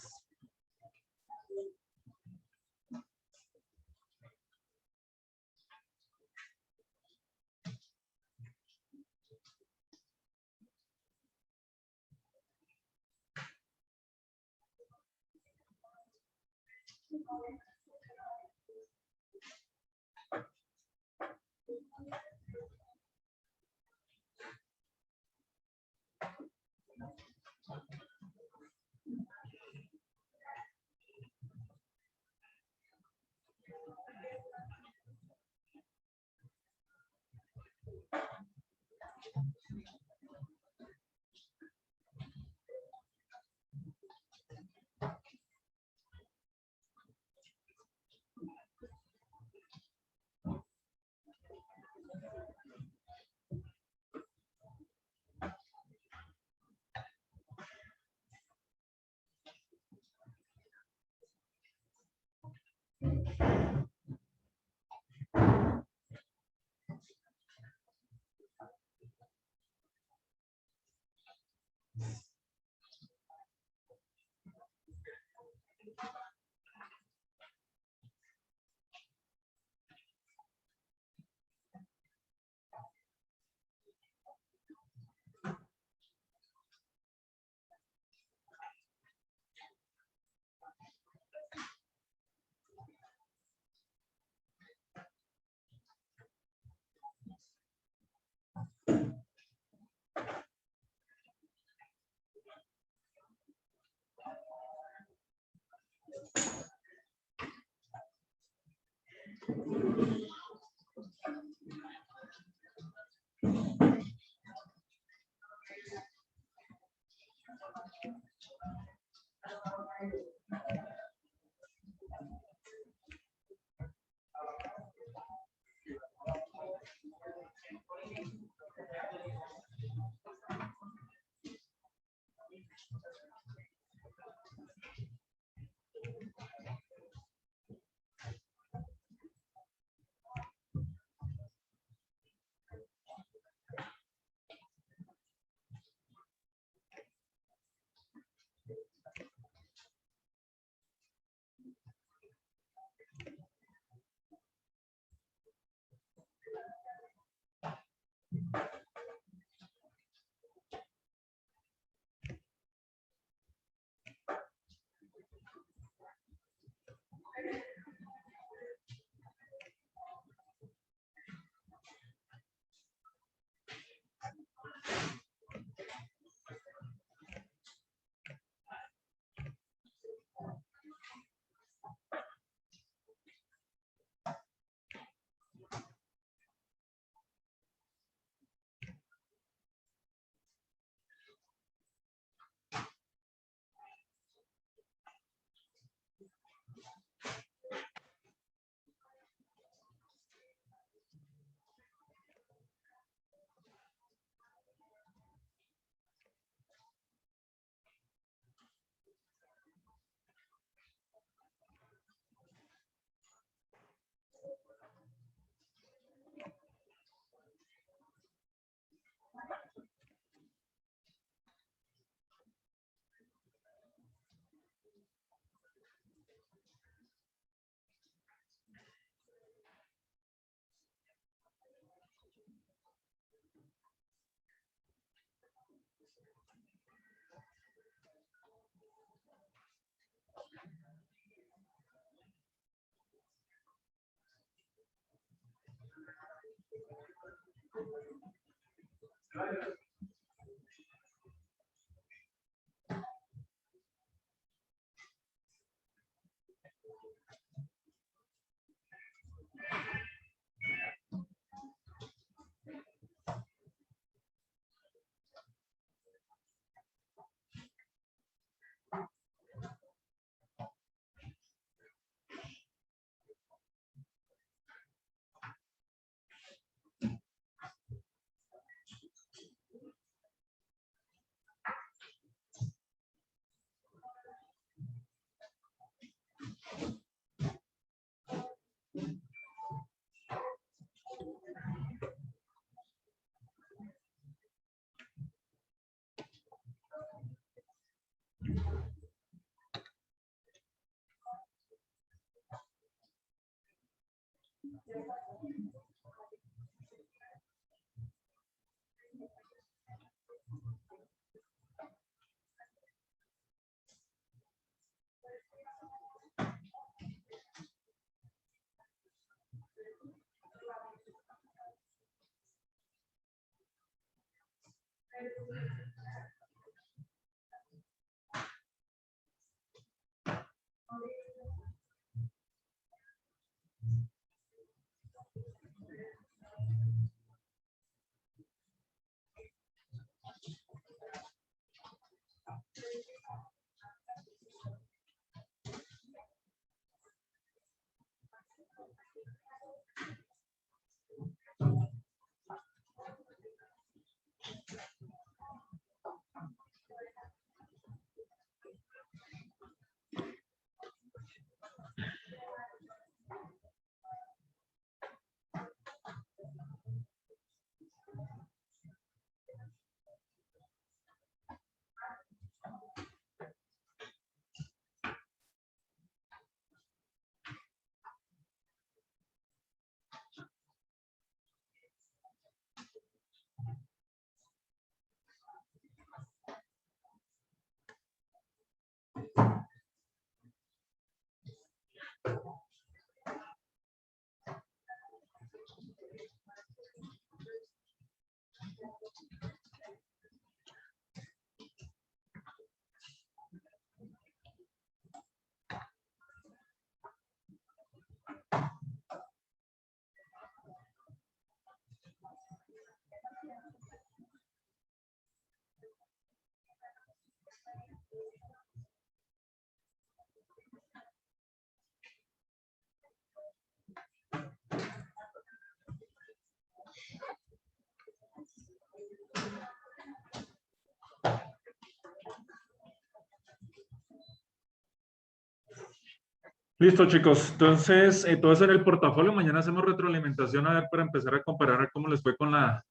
Listo, chicos. Entonces, todo eso en el portafolio. Mañana hacemos retroalimentación a ver para empezar a comparar cómo les fue con la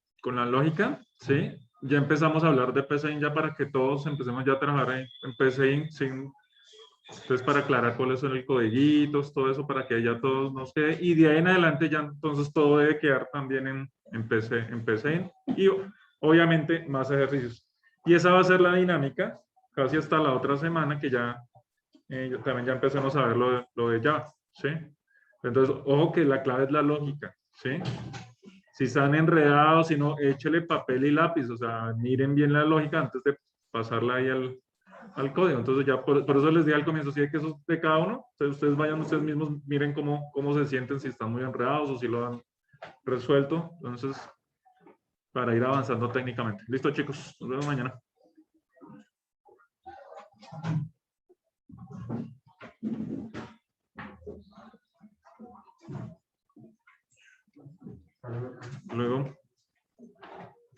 lógica, ¿sí? Ya empezamos a hablar de PCIN ya para que todos empecemos ya a trabajar en PCIN, ¿sí? Entonces, para aclarar cuáles son los codiguitos, todo eso, para que ya todos nos quede. Y de ahí en adelante ya entonces todo debe quedar también en PCIN. Y obviamente más ejercicios. Y esa va a ser la dinámica casi hasta la otra semana que ya también ya empezamos a ver lo de Java, ¿sí? Entonces, ojo que la clave es la lógica, ¿sí? Si están enredados, si no, échele papel y lápiz, o sea, miren bien la lógica antes de pasarla ahí al código. Entonces, ya por eso les di al comienzo, sí, que eso es de cada uno. Entonces, ustedes vayan ustedes mismos, miren cómo se sienten, si están muy enredados o si lo han resuelto. Entonces, para ir avanzando técnicamente. Listo, chicos, nos vemos mañana. Luego.